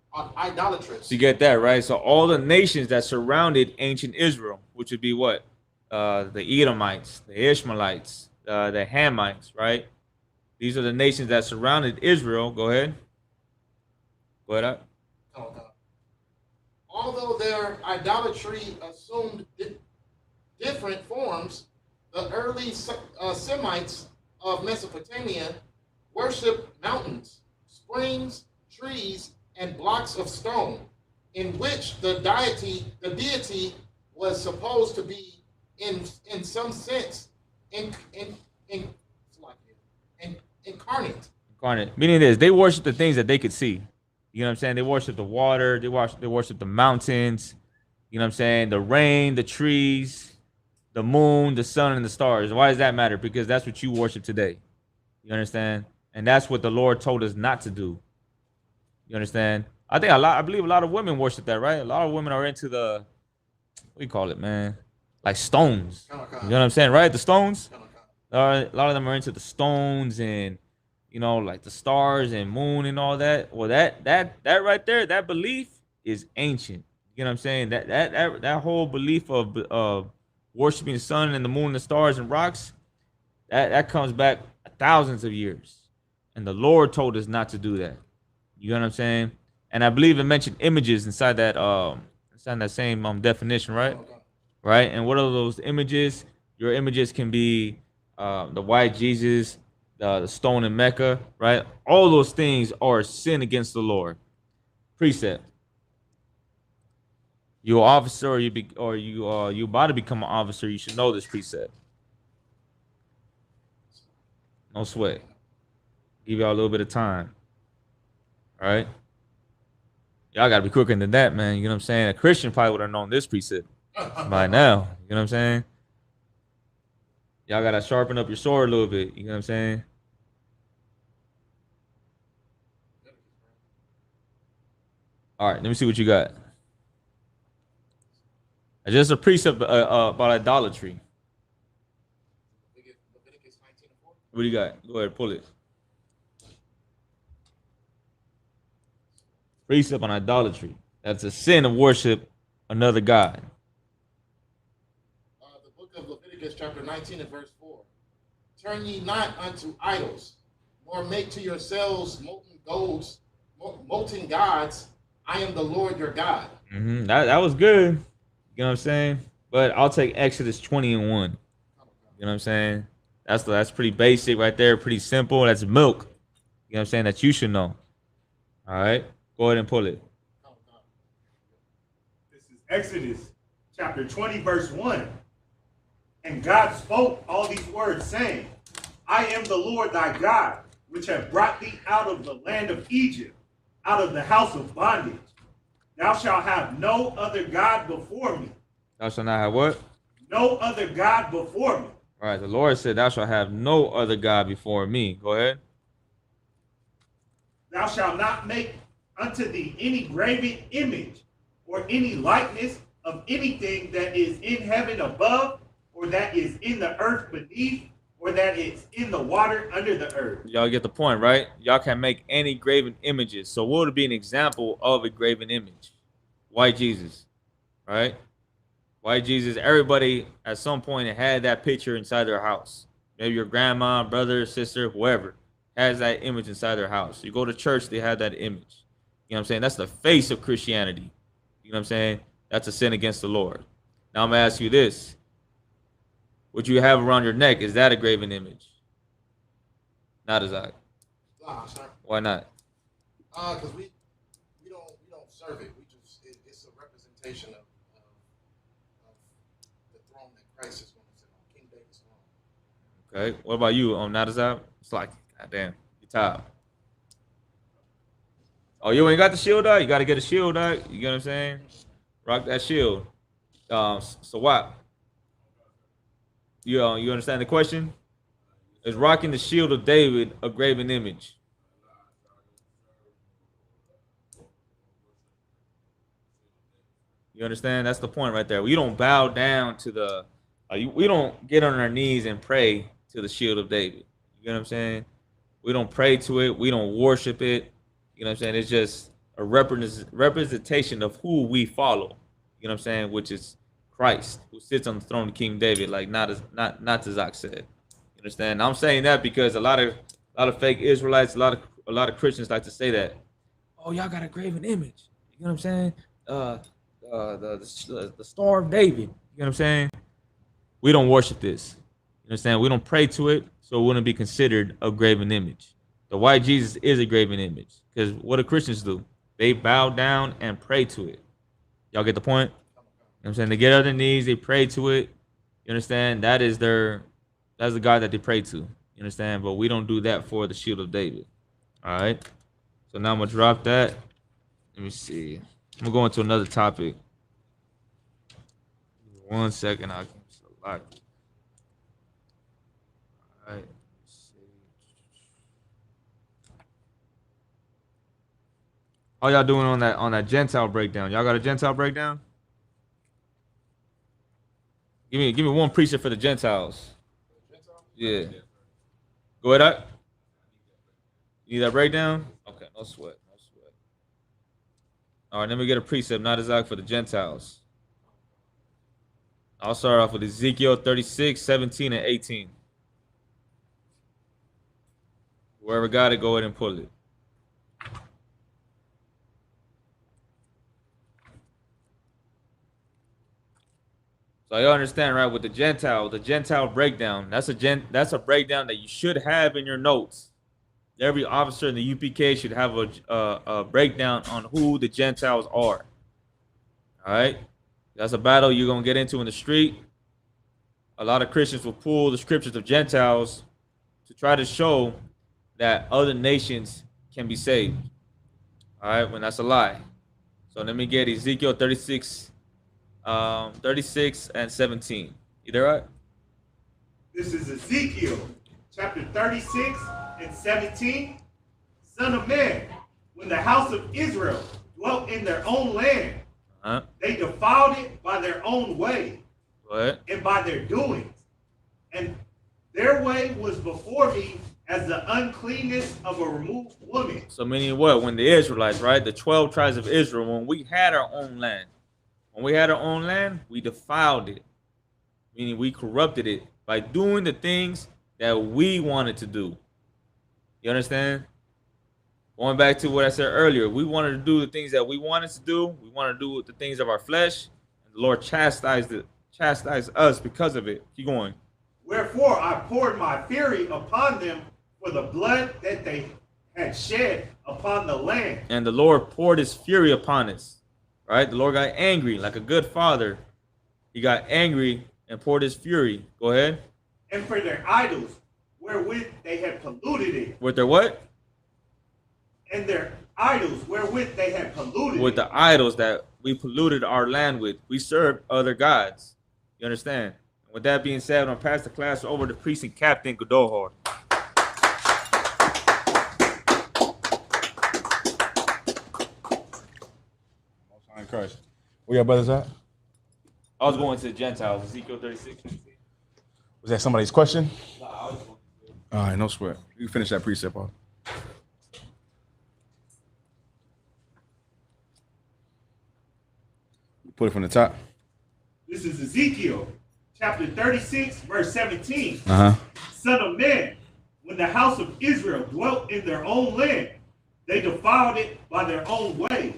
So you get that, right? So all the nations that surrounded ancient Israel, which would be what? The Edomites, the Ishmaelites, the Hamites, right? These are the nations that surrounded Israel. Go ahead. Go ahead. Although their idolatry assumed different forms, the early Semites of Mesopotamia worshipped mountains, springs, trees, and blocks of stone, in which the deity was supposed to be in some sense incarnate. Meaning this, they worship the things that they could see. You know what I'm saying? They worship the water, they worship the mountains, you know what I'm saying? The rain, the trees, the moon, the sun, and the stars. Why does that matter? Because that's what you worship today. You understand? And that's what the Lord told us not to do. You understand? I believe a lot of women worship that, right? A lot of women are into what do you call it, man? Like stones. You know what I'm saying, right? The stones. A lot of them are into the stones and, you know, like the stars and moon and all that. Well, that right there, that belief is ancient. You know what I'm saying? That whole belief of worshiping the sun and the moon and the stars and rocks, that comes back thousands of years. And the Lord told us not to do that. You know what I'm saying? And I believe it mentioned images inside that same definition, right? Right? And what are those images? Your images can be the white Jesus, the stone in Mecca, right? All those things are sin against the Lord. Precept. You're an officer, or you about to become an officer. You should know this precept. No sweat. Give y'all a little bit of time. All right. Y'all gotta be quicker than that, man. You know what I'm saying? A Christian probably would have known this precept by now. You know what I'm saying? Y'all gotta sharpen up your sword a little bit. You know what I'm saying? All right, let me see what you got. Just a precept about idolatry. What do you got? Go ahead, pull it. Precept on idolatry. That's a sin of worship another god. The book of Leviticus, chapter 19 and verse 4. Turn ye not unto idols, nor make to yourselves molten gods. I am the Lord your God. Mm-hmm. That was good. You know what I'm saying? But I'll take Exodus 20 and 1. You know what I'm saying? That's pretty basic right there. Pretty simple. That's milk. You know what I'm saying? That you should know. All right. Go ahead and pull it. This is Exodus chapter 20, verse 1. And God spoke all these words, saying, I am the Lord thy God, which have brought thee out of the land of Egypt, out of the house of bondage. Thou shalt have no other God before me. Thou shalt not have what? No other God before me. All right, the Lord said, thou shalt have no other God before me. Go ahead. Thou shalt not make unto thee any graven image or any likeness of anything that is in heaven above, or that is in the earth beneath, or that is in the water under the earth. Y'all get the point, right? Y'all can make any graven images. So what would be an example of a graven image? White Jesus, right? White Jesus, everybody at some point had that picture inside their house. Maybe your grandma, brother, sister, whoever has that image inside their house. You go to church, they have that image. You know what I'm saying? That's the face of Christianity. You know what I'm saying? That's a sin against the Lord. Now I'm going to ask you this. What you have around your neck, is that a graven image? Not Isaac. Nah, sir. Why not? Because we don't serve it. We just it's a representation of the throne that Christ is going to sit on, King David's throne. Okay. What about you, not Isaac? It's like, goddamn, you tired. Oh, you ain't got the shield out? You got to get a shield out. You get what I'm saying? Rock that shield. So what? You understand the question? Is rocking the shield of David a graven image? You understand? That's the point right there. We don't bow down to the, we don't get on our knees and pray to the shield of David. You know what I'm saying? We don't pray to it. We don't worship it. You know what I'm saying? It's just a representation of who we follow. You know what I'm saying? Which is Christ, who sits on the throne of King David, like not as Zach said. You understand? I'm saying that because a lot of fake Israelites, a lot of Christians like to say that. Oh, y'all got a graven image. You know what I'm saying? The Star of David. You know what I'm saying? We don't worship this. You understand? We don't pray to it, so it wouldn't be considered a graven image. The white Jesus is a graven image, because what do Christians do? They bow down and pray to it. Y'all get the point? You know what I'm saying? They get on their knees, they pray to it. You understand? That's the God that they pray to. You understand? But we don't do that for the shield of David. All right? So now I'm going to drop that. Let me see. I'm going to go into another topic. 1 second. I can select. All right. Let's see. How y'all doing on that Gentile breakdown? Y'all got a Gentile breakdown? Give me one precept for the Gentiles. Yeah. Go ahead. You need that breakdown? Okay, no sweat. All right, let me get a precept, not Isaac, for the Gentiles. I'll start off with Ezekiel 36, 17, and 18. Whoever got it, go ahead and pull it. So you understand, right? With the Gentile breakdown, that's a breakdown that you should have in your notes. Every officer in the UPK should have a breakdown on who the Gentiles are. All right, that's a battle you're gonna get into in the street. A lot of Christians will pull the scriptures of Gentiles to try to show that other nations can be saved. All right, when that's a lie. So let me get Ezekiel 36 and 17. You there, right? This is Ezekiel chapter 36 and 17. Son of man, when the house of Israel dwelt in their own land, they defiled it by their own way and by their doings. And their way was before me as the uncleanness of a removed woman. So meaning what? When the Israelites, right? The 12 tribes of Israel, when we had our own land. When we had our own land, we defiled it. Meaning we corrupted it by doing the things that we wanted to do. You understand? Going back to what I said earlier, we wanted to do the things that we wanted to do. We wanted to do the things of our flesh. And the Lord chastised us because of it. Keep going. Wherefore I poured my fury upon them for the blood that they had shed upon the land. And the Lord poured his fury upon us. Right? The Lord got angry like a good father. He got angry and poured his fury. Go ahead. And for their idols, wherewith they had polluted it. With their what? And their idols wherewith they had polluted With it. the idols that we polluted our land with. We served other gods. You understand? With that being said, I'm going to pass the class over to Precinct Captain Gadalhar. In Christ. Where your brothers at? I was going to the Gentiles, Ezekiel 36. Was that somebody's question? No, I was going All right, no sweat. You can finish that precept off. Put it from the top. This is Ezekiel chapter 36, verse 17. Uh-huh. Son of man, when the house of Israel dwelt in their own land, they defiled it by their own way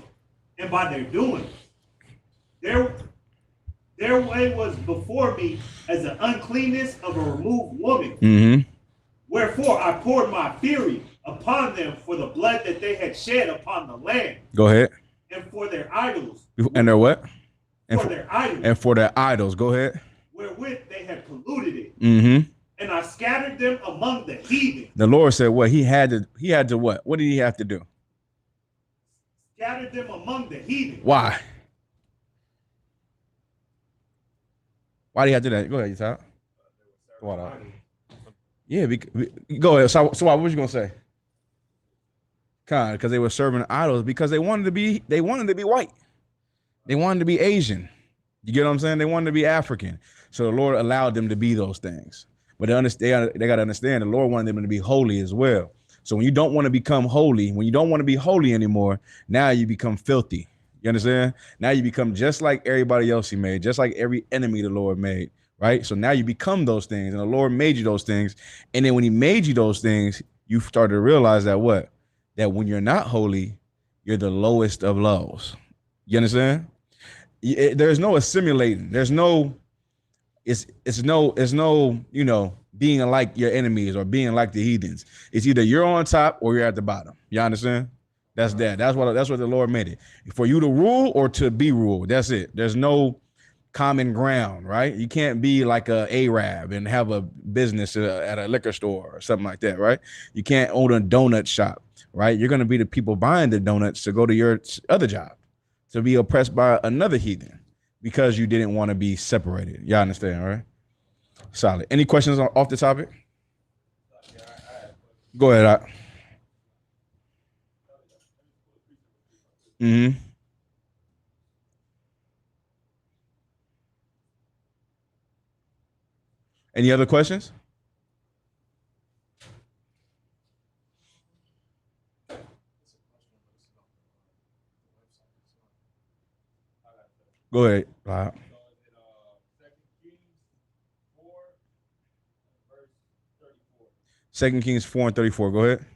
and by their doings. Their way was before me as the uncleanness of a removed woman. Mm-hmm. Wherefore I poured my fury upon them for the blood that they had shed upon the land. Go ahead. And for their idols. And their what? And for their idols. And for their idols. Go ahead. Wherewith they had polluted it. Mm-hmm. And I scattered them among the heathen. The Lord said what? He had to what? What did he have to do? Scattered them among the heathen. Why? Why did he have to do that? Go ahead, you talk. Go on. Yeah, go ahead. So what was you gonna say? Because they were serving idols because they wanted to be white. They wanted to be Asian. You get what I'm saying? They wanted to be African. So the Lord allowed them to be those things. But they got to understand the Lord wanted them to be holy as well. So when you don't want to become holy, when you don't want to be holy anymore, now you become filthy. You understand? Now you become just like everybody else he made, just like every enemy the Lord made, right? So now you become those things, and the Lord made you those things. And then when he made you those things, you started to realize that what? That when you're not holy, you're the lowest of lows. You understand? There's no assimilating. There's no, it's no, being like your enemies or being like the heathens. It's either you're on top or you're at the bottom. You understand? That's that. That's what the Lord made it. For you to rule or to be ruled. That's it. There's no common ground, right? You can't be like a Arab and have a business at a liquor store or something like that, right? You can't own a donut shop, right? You're going to be the people buying the donuts to go to your other job, to be oppressed by another heathen because you didn't want to be separated. Y'all understand, right? Solid. Any questions off the topic? Go ahead. Mm-hmm. Any other questions? Go ahead. Second Kings 4:34. Go ahead. And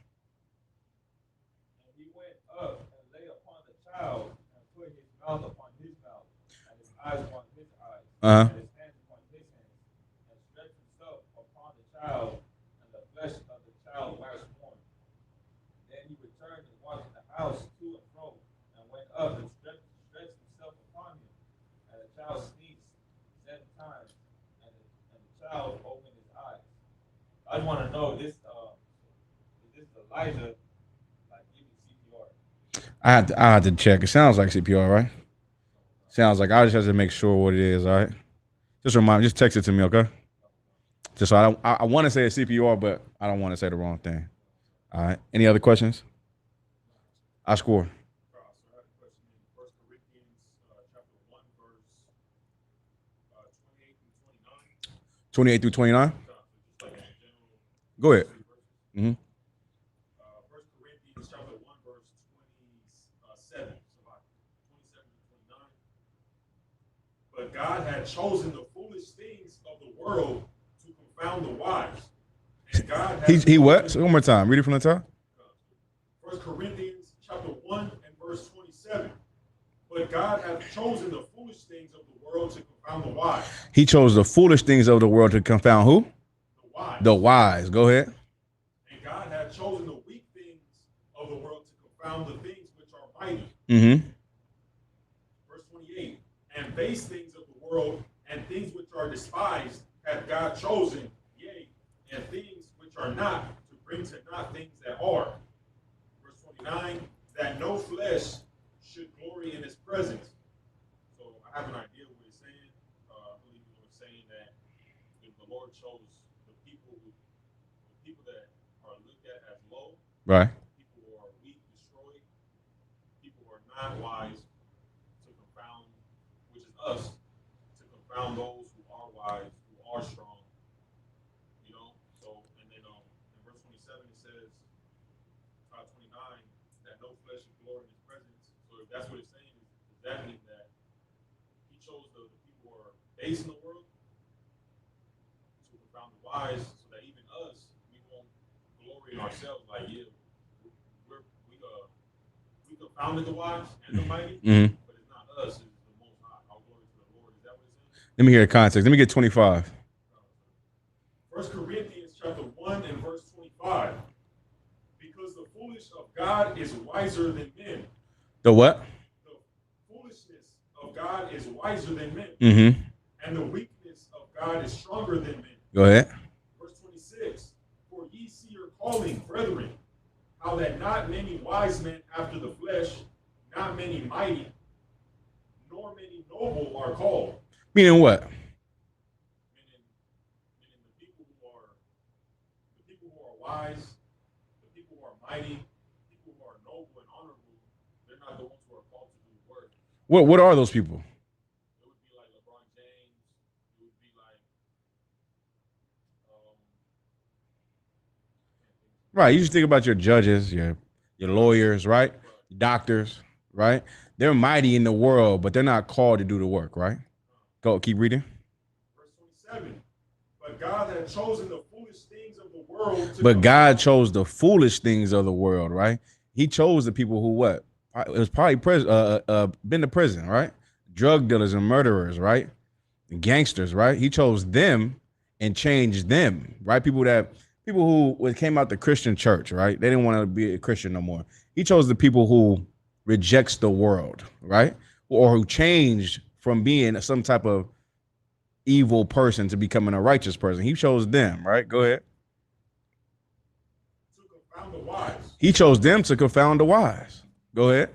he went up and lay upon the child and put his mouth upon his mouth and his eyes upon his eyes and his hands upon his hands and stretched himself upon the child and the flesh of the child waxed warm. Then he returned and walked in the house to and fro and went up and stretched himself upon him. And the child sneezed 7 times and the child opened his eyes. I just want to know this. Is this Elijah like giving CPR? I had to check. It sounds like CPR, right? Sounds like I just have to make sure what it is. All right. Just text it to me, okay? Just so I want to say it's CPR, but I don't want to say the wrong thing. All right. Any other questions? I score. 28 through 29. Go ahead. Mm-hmm. 1 Corinthians chapter 1, verse 27. 27 to 29. But God had chosen the foolish things of the world to confound the wise. And God he what? So one more time. Read it from the top. 1 Corinthians chapter 1 and verse 27. But God hath chosen the foolish things of the world to confound the wise. He chose the foolish things of the world to confound who? The wise. The wise. Go ahead. And God hath chosen the weak things of the world to confound the things which are mighty. Mm-hmm. Verse 28. And base things of the world and things which are despised hath God chosen, yea, and things which are not, to bring to naught things that are. Verse 29, that no flesh should glory in his presence. So I have an idea of what he's saying. I believe he was saying that if the Lord chose the people that are looked at as low, Right. people who are weak, destroyed, people who are not wise, to confound, which is us, to confound those who are wise, who are strong. You know, so and then in verse 27 it says, 29, that no flesh should glory in his presence. So if that's what it's saying, does that mean that he chose the people who are base in the world to confound the wise, so that even us, we won't glory in ourselves like, yeah, we confounded the wise and the mighty, but it's not us, it's the Most High. Our glory to the Lord. Is that what it's saying? Let me hear the context. Let me get 25. 1 Corinthians chapter 1 and verse 25. Because the foolish of God is wiser than men. The what? The foolishness of God is wiser than men. Mm-hmm. And the weakness of God is stronger than men. Go ahead. Verse 26. For ye see your calling, brethren, how that not many wise men after the flesh, not many mighty, nor many noble are called. Meaning what? Meaning the people who are wise, the people who are mighty, people who are noble and honorable, they're not the ones who are called to do the work. What are those people? It would be like LeBron James. It would be like Right. You just think about your judges, your lawyers, right? Doctors, right? They're mighty in the world, but they're not called to do the work, right? Go, keep reading. verse 27. But God had chosen the foolish things of the world to But God chose the foolish things of the world, right? He chose the people who what? It was probably been to prison, right? Drug dealers and murderers, right? And gangsters, right? He chose them and changed them, right? People who came out the Christian church, right? They didn't want to be a Christian no more. He chose the people who rejects the world, right? Or who changed from being some type of evil person to becoming a righteous person. He chose them, right? Go ahead. confound the wise. He chose them to confound the wise. Go ahead.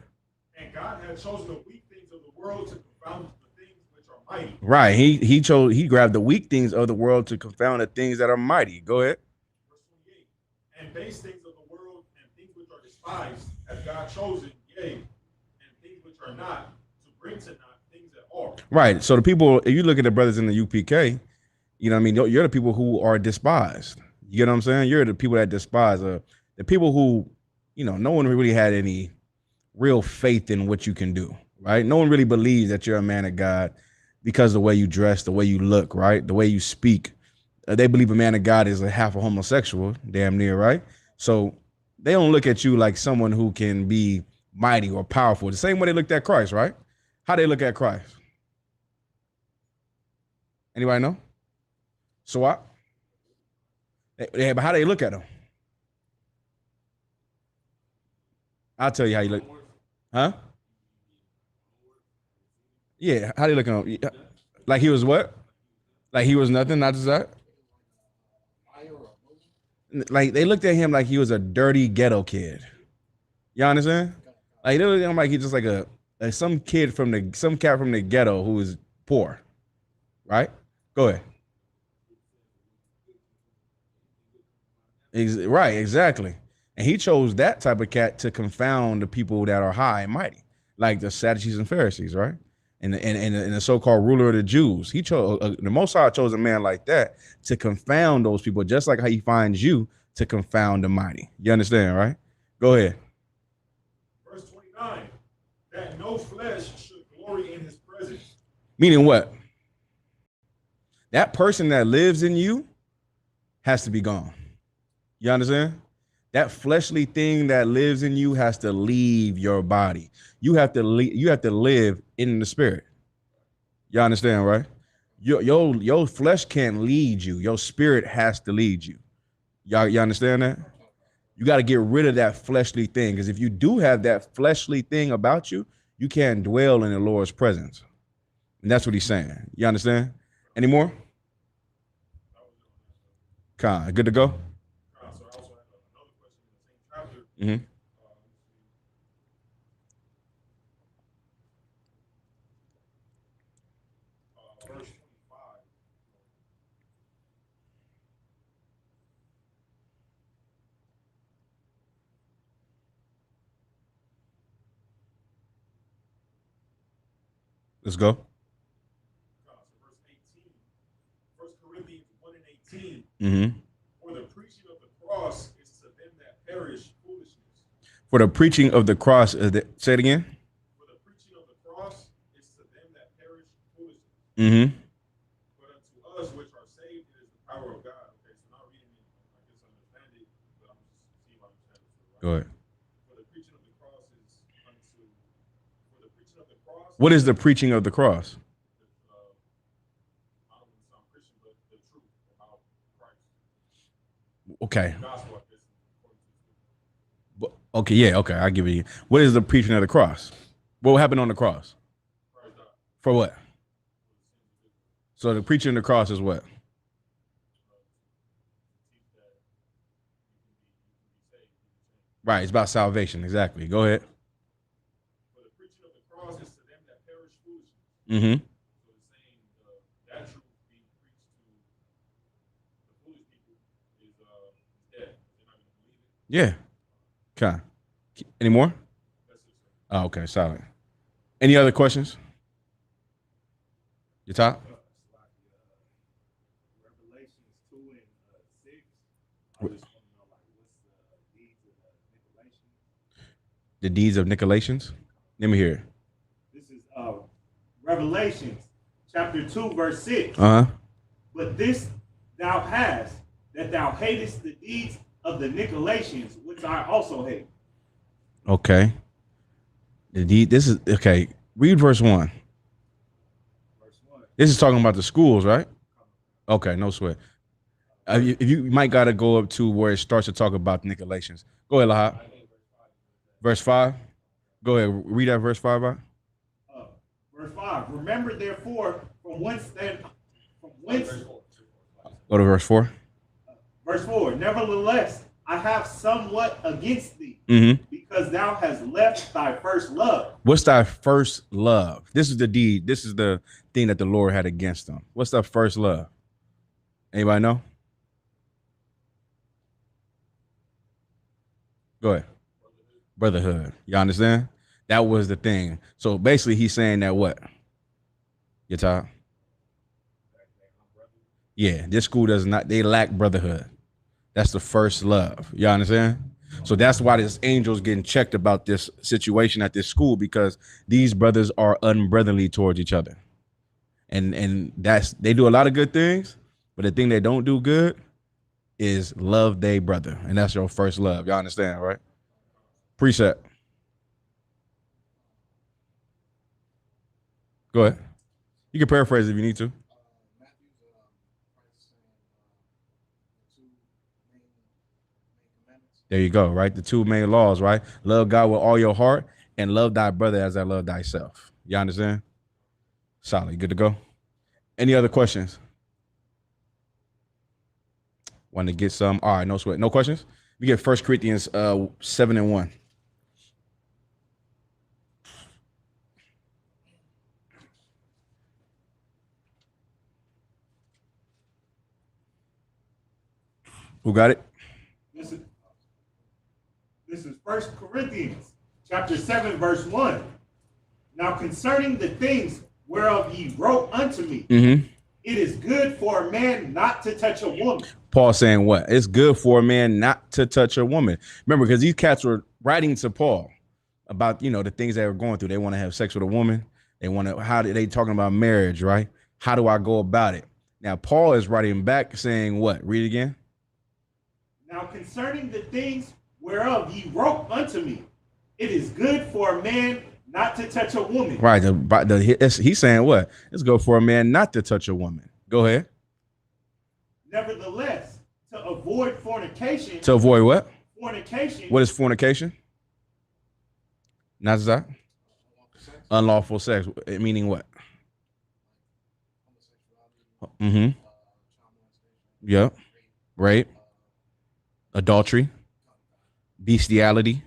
And God had chosen the weak things of the world to confound the things which are mighty. Right. He grabbed the weak things of the world to confound the things that are mighty. Go ahead. Verse 28. And base things of the world and things which are despised have God chosen, yea, and things which are not, to bring to naught things that are. Right. So the people, if you look at the brothers in the UPK, you know what I mean? You're the people who are despised. You get what I'm saying? You're the people that despise. The people who, you know, no one really had any real faith in what you can do, right? No one really believes that you're a man of God because of the way you dress, the way you look, right? The way you speak. They believe a man of God is a half a homosexual, damn near, right? So they don't look at you like someone who can be mighty or powerful. The same way they looked at Christ, right? How they look at Christ? Anybody know? So what? But how they look at him? I'll tell you how you look. Huh? Yeah, how they look at him? Like he was what? Like he was nothing, not just that? Like they looked at him like he was a dirty ghetto kid. You understand? Like they looked at him like he's just like some cat from the ghetto who is poor. Right? Go ahead. Right, exactly. And he chose that type of cat to confound the people that are high and mighty, like the Sadducees and Pharisees, right? And the so-called ruler of the Jews. He chose the Most High chose a man like that to confound those people, just like how he finds you to confound the mighty. You understand, right? Go ahead. Verse 29, that no flesh should glory in his presence. Meaning what? That person that lives in you has to be gone. You understand? That fleshly thing that lives in you has to leave your body. You have to live in the spirit. You understand, right? Your flesh can't lead you. Your spirit has to lead you. You understand that? You got to get rid of that fleshly thing, because if you do have that fleshly thing about you, you can't dwell in the Lord's presence. And that's what he's saying. You understand? Any more? Good to go? Mm-hmm. Verse 25. Let's go. So verse 18. 1 Corinthians 1 and 18. Mm-hmm. For the preaching of the cross is to them that perish foolishness. For the preaching of the cross, say it again. For the preaching of the cross is to them that perish foolishness. Mm-hmm. But unto us which are saved, it is the power of God. Okay, so not reading it, I guess I understand it, but I'm just seeing if I understand it. Right? Go ahead. For the preaching of the cross is unto. For the preaching of the cross. What is the preaching of the cross? I don't want to sound Christian, but the truth about Christ. Okay. The gospel, I guess. Okay, yeah, okay, I'll give it to you. What is the preaching of the cross? What happened on the cross? Christ died. For what? So the preaching of the cross is what? Right, it's about salvation, exactly. Go ahead. For the preaching of the cross is to them that perish foolishness. Mm-hmm. So it's saying that truth being preached to the foolish people is dead. They're not going to believe it. Yeah. Okay. Any more? That's it, sir. Oh, okay, solid. Any other questions? Your top? Revelations 2 and 6. I just want to know, like, what's the deeds of Nicolaitans? The deeds of Nicolaitans? Let me hear it. This is Revelations chapter 2, verse 6. Uh-huh. But this thou hast, that thou hatest the deeds of the Nicolaitans, which I also hate. Okay. The deed, this is, okay, read verse 1. Verse 1. This is talking about the schools, right? Okay, no sweat. If you might got to go up to where it starts to talk about the Nicolaitans. Go ahead, Lahab. Verse 5. Go ahead, read that verse 5 out. Verse 5. Remember therefore from whence. Go to verse 4. Verse 4. Nevertheless, I have somewhat against thee, because thou hast left thy first love. What's thy first love? This is the deed. This is the thing that the Lord had against them. What's thy first love? Anybody know? Go ahead. Brotherhood. You understand? That was the thing. So basically he's saying that what? Your top? Yeah, this school does not, they lack brotherhood. That's the first love. You understand? So that's why this angel's getting checked about this situation at this school, because these brothers are unbrotherly towards each other. And that's, they do a lot of good things, but the thing they don't do good is love their brother. And that's your first love. Y'all understand, right? Precept. Go ahead. You can paraphrase if you need to. There you go, right? The two main laws, right? Love God with all your heart and love thy brother as I love thyself. You understand? Solid. Good to go. Any other questions? Want to get some? All right, no sweat. No questions? We get 1 Corinthians 7 and 1. Who got it? This is 1 Corinthians chapter 7, verse 1. Now concerning the things whereof ye wrote unto me, it is good for a man not to touch a woman. Paul saying what? It's good for a man not to touch a woman. Remember, because these cats were writing to Paul about, you know, the things they were going through. They want to have sex with a woman. They want to, how they talking about marriage, right? How do I go about it? Now, Paul is writing back saying what? Read it again. Now concerning the things whereof ye wrote unto me, it is good for a man not to touch a woman. Right. He's saying what? It's good for a man not to touch a woman. Go ahead. Nevertheless, to avoid fornication. To avoid what? Fornication. What is fornication? Not that. Unlawful sex. Meaning what? Yep. Rape. Adultery. bestiality.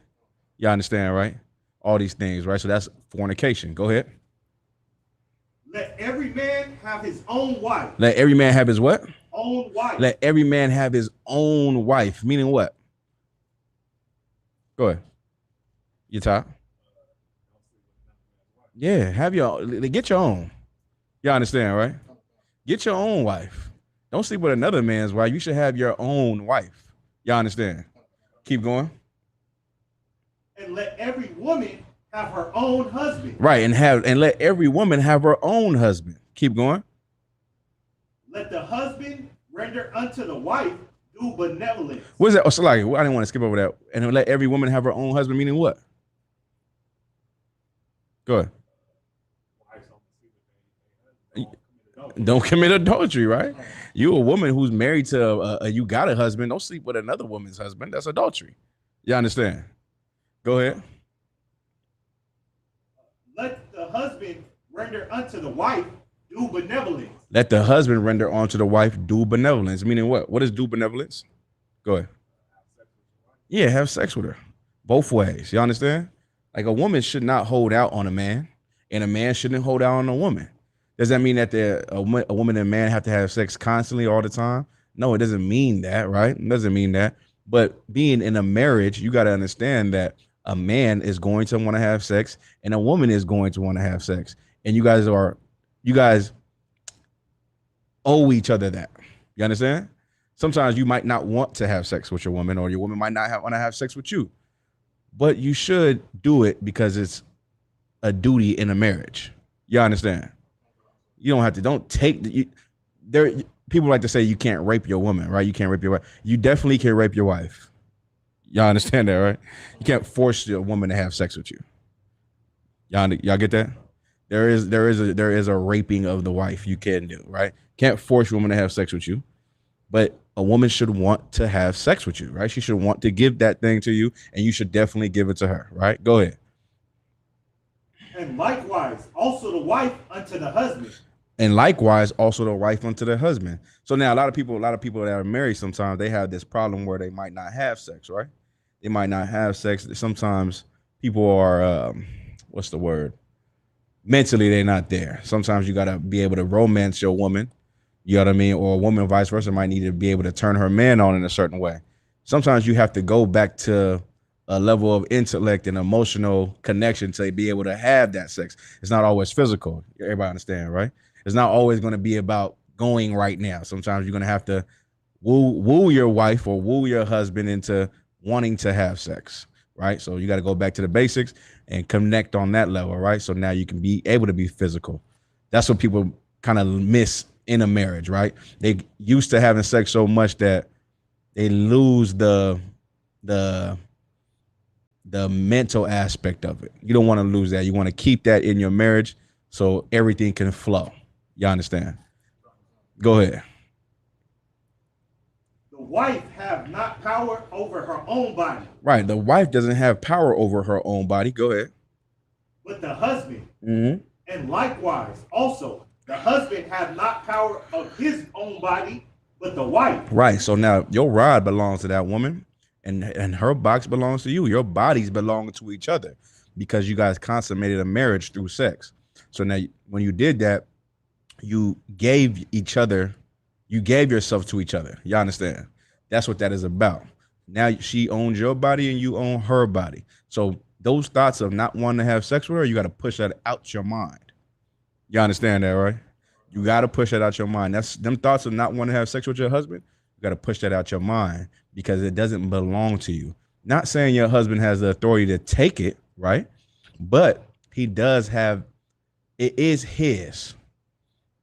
You understand, right? All these things, right? So that's fornication. Go ahead. Let every man have his own wife. Let every man have his what? Own wife. Let every man have his own wife. Meaning what? Go ahead. You top. Yeah, get your own. You understand, right? Get your own wife. Don't sleep with another man's wife. You should have your own wife. You understand? Keep going. And let every woman have her own husband. Right, and let every woman have her own husband. Keep going. Let the husband render unto the wife due benevolence. What is that? Oh, so like, I didn't want to skip over that. And let every woman have her own husband, meaning what? Go ahead. Don't commit adultery, right? You a woman who's married to you got a husband. Don't sleep with another woman's husband. That's adultery. You understand? Go ahead. Let the husband render unto the wife due benevolence. Let the husband render unto the wife due benevolence. Meaning what? What is due benevolence? Go ahead. Yeah, have sex with her. Both ways. You understand? Like a woman should not hold out on a man, and a man shouldn't hold out on a woman. Does that mean that a woman and a man have to have sex constantly all the time? No, it doesn't mean that, right? It doesn't mean that. But being in a marriage, you got to understand that a man is going to want to have sex and a woman is going to want to have sex. And you guys owe each other that. You understand? Sometimes you might not want to have sex with your woman, or your woman might not want to have sex with you. But you should do it because it's a duty in a marriage. You understand? You don't have to. Don't take people like to say you can't rape your woman, right? You can't rape your wife. You definitely can rape your wife. Y'all understand that, right? You can't force your woman to have sex with you. Y'all get that? There is a raping of the wife you can do, right? Can't force your woman to have sex with you, but a woman should want to have sex with you, right? She should want to give that thing to you, and you should definitely give it to her, right? Go ahead. And likewise, also the wife unto the husband. And likewise, also the wife unto the husband. So now a lot of people that are married, sometimes they have this problem where they might not have sex, right? They might not have sex. Sometimes people are, what's the word? Mentally, they're not there. Sometimes you got to be able to romance your woman. You know what I mean? Or a woman, vice versa, might need to be able to turn her man on in a certain way. Sometimes you have to go back to a level of intellect and emotional connection to be able to have that sex. It's not always physical. Everybody understand, right? It's not always going to be about going right now. Sometimes you're going to have to woo your wife or woo your husband into wanting to have sex, right? So you got to go back to the basics and connect on that level, right? So now you can be able to be physical. That's what people kind of miss in a marriage, right? They used to having sex so much that they lose the mental aspect of it. You don't want to lose that. You want to keep that in your marriage so everything can flow. You understand? Go ahead. The wife have not power over her own body. Right. The wife doesn't have power over her own body. Go ahead. But the husband. Mm-hmm. And likewise, also, the husband have not power of his own body, but the wife. Right. So now your rod belongs to that woman, and her box belongs to you. Your bodies belong to each other because you guys consummated a marriage through sex. So now when you did that, you gave yourself to each other. You understand? That's what that is about. Now she owns your body and you own her body. So those thoughts of not wanting to have sex with her, you got to push that out your mind. You understand that, right? You got to push that out your mind. That's them thoughts of not wanting to have sex with your husband. You got to push that out your mind because it doesn't belong to you. Not saying your husband has the authority to take it, right? But he does have, it is his,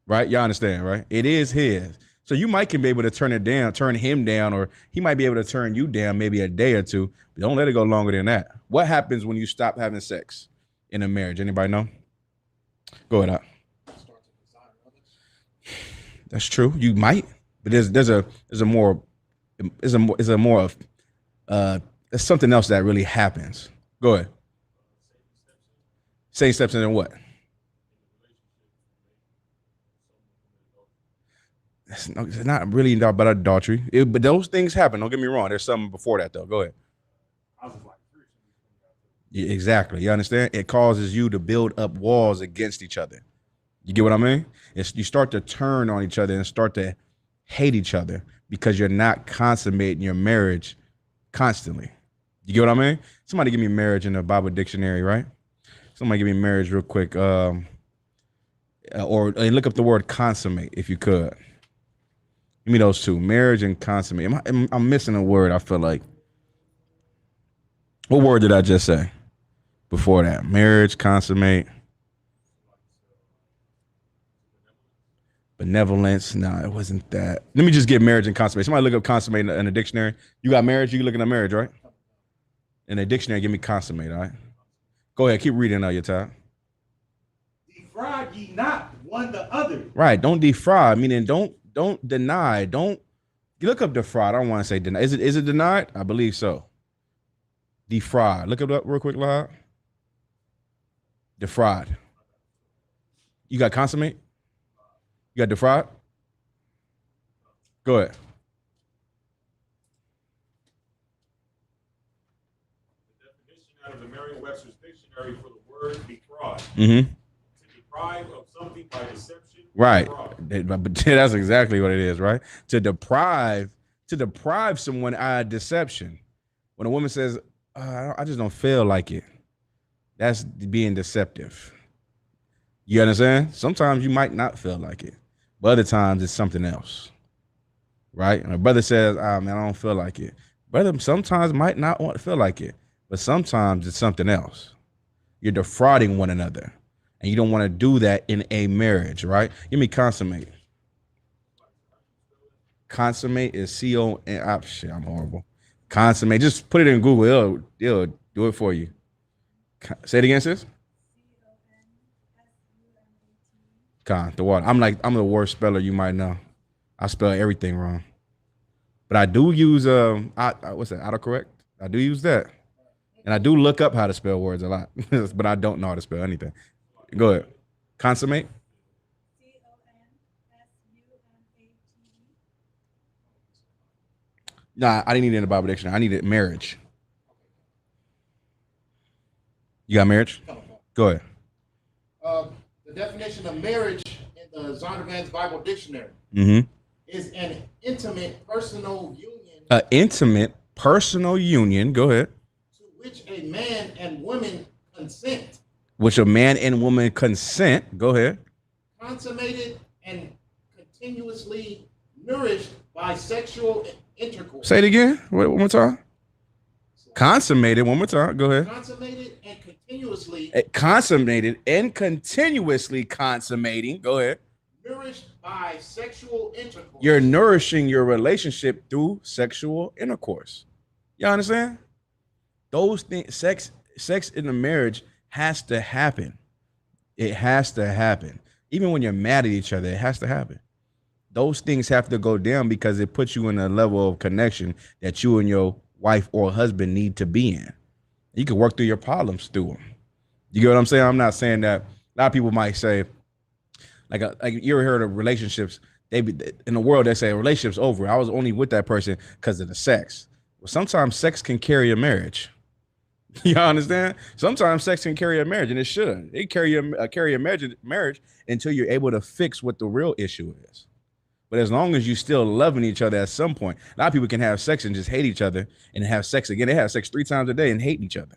right? Y'all understand, right? It is his. So you might can be able to turn him down, or he might be able to turn you down maybe a day or two, but don't let it go longer than that. What happens when you stop having sex in a marriage? Anybody know? Go ahead. That's true. You might, but there's something else that really happens. Go ahead. Same steps in what? It's not really about adultery, but those things happen. Don't get me wrong. There's something before that though. Go ahead. Yeah, exactly. You understand? It causes you to build up walls against each other. You get what I mean? You start to turn on each other and start to hate each other because you're not consummating your marriage constantly. You get what I mean? Somebody give me marriage in the Bible dictionary, right? Somebody give me marriage real quick. Or look up the word consummate if you could. Give me those two, marriage and consummate. I'm missing a word, I feel like. What word did I just say before that? Marriage, consummate. Benevolence. No, it wasn't that. Let me just get marriage and consummate. Somebody look up consummate in the dictionary. You got marriage, you looking at marriage, right? In the dictionary, give me consummate, all right? Go ahead, keep reading out your time. Defraud ye not one the other. Right, don't defraud, meaning don't deny, don't look up defraud. I don't want to say deny. Is it denied? I believe so. Defraud. Look it up real quick, loud. Defraud. You got consummate? You got defraud? Go ahead. The definition out of the Merriam-Webster's dictionary for the word defraud. Mm-hmm. To deprive of something by deception. Right. Fraud. But that's exactly what it is, right? To deprive someone out of deception. When a woman says, I just don't feel like it, that's being deceptive. You understand? Sometimes you might not feel like it, but other times it's something else, right? And a brother says, man, I don't feel like it. Brother sometimes might not want to feel like it, but sometimes it's something else. You're defrauding one another, and you don't want to do that in a marriage, right? Give me consummate. Consummate is C-O-N. Shit, I'm horrible. Consummate. Just put it in Google. It'll do it for you. Say it again, sis. The water. I'm the worst speller you might know. I spell everything wrong. But I do use what's that? Autocorrect. I do use that. And I do look up how to spell words a lot. But I don't know how to spell anything. Go ahead. Consummate. Nah, I didn't need it in the Bible dictionary. I needed marriage. You got marriage? Go ahead. The definition of marriage in the Zondervan's Bible Dictionary is an intimate personal union. An intimate personal union. Go ahead. To which a man and woman consent. Which a man and woman consent. Go ahead. Consummated and continuously nourished by sexual intercourse. Say it again. Wait, one more time. Consummated. One more time. Go ahead. Consummated and continuously. Consummated and continuously consummating. Go ahead. Nourished by sexual intercourse. You're nourishing your relationship through sexual intercourse. You understand? Those things, sex in a marriage has to happen. It has to happen. Even when you're mad at each other, it has to happen. Those things have to go down because it puts you in a level of connection that you and your wife or husband need to be in. You can work through your problems through them. You get what I'm saying? I'm not saying that. A lot of people might say, like you ever heard of relationships? In the world, they say a relationship's over. I was only with that person because of the sex. Well, sometimes sex can carry a marriage. You understand? Sometimes sex can carry a marriage, and it should. It carry a marriage until you're able to fix what the real issue is. But as long as you're still loving each other at some point, a lot of people can have sex and just hate each other and have sex again. They have sex 3 times a day and hate each other.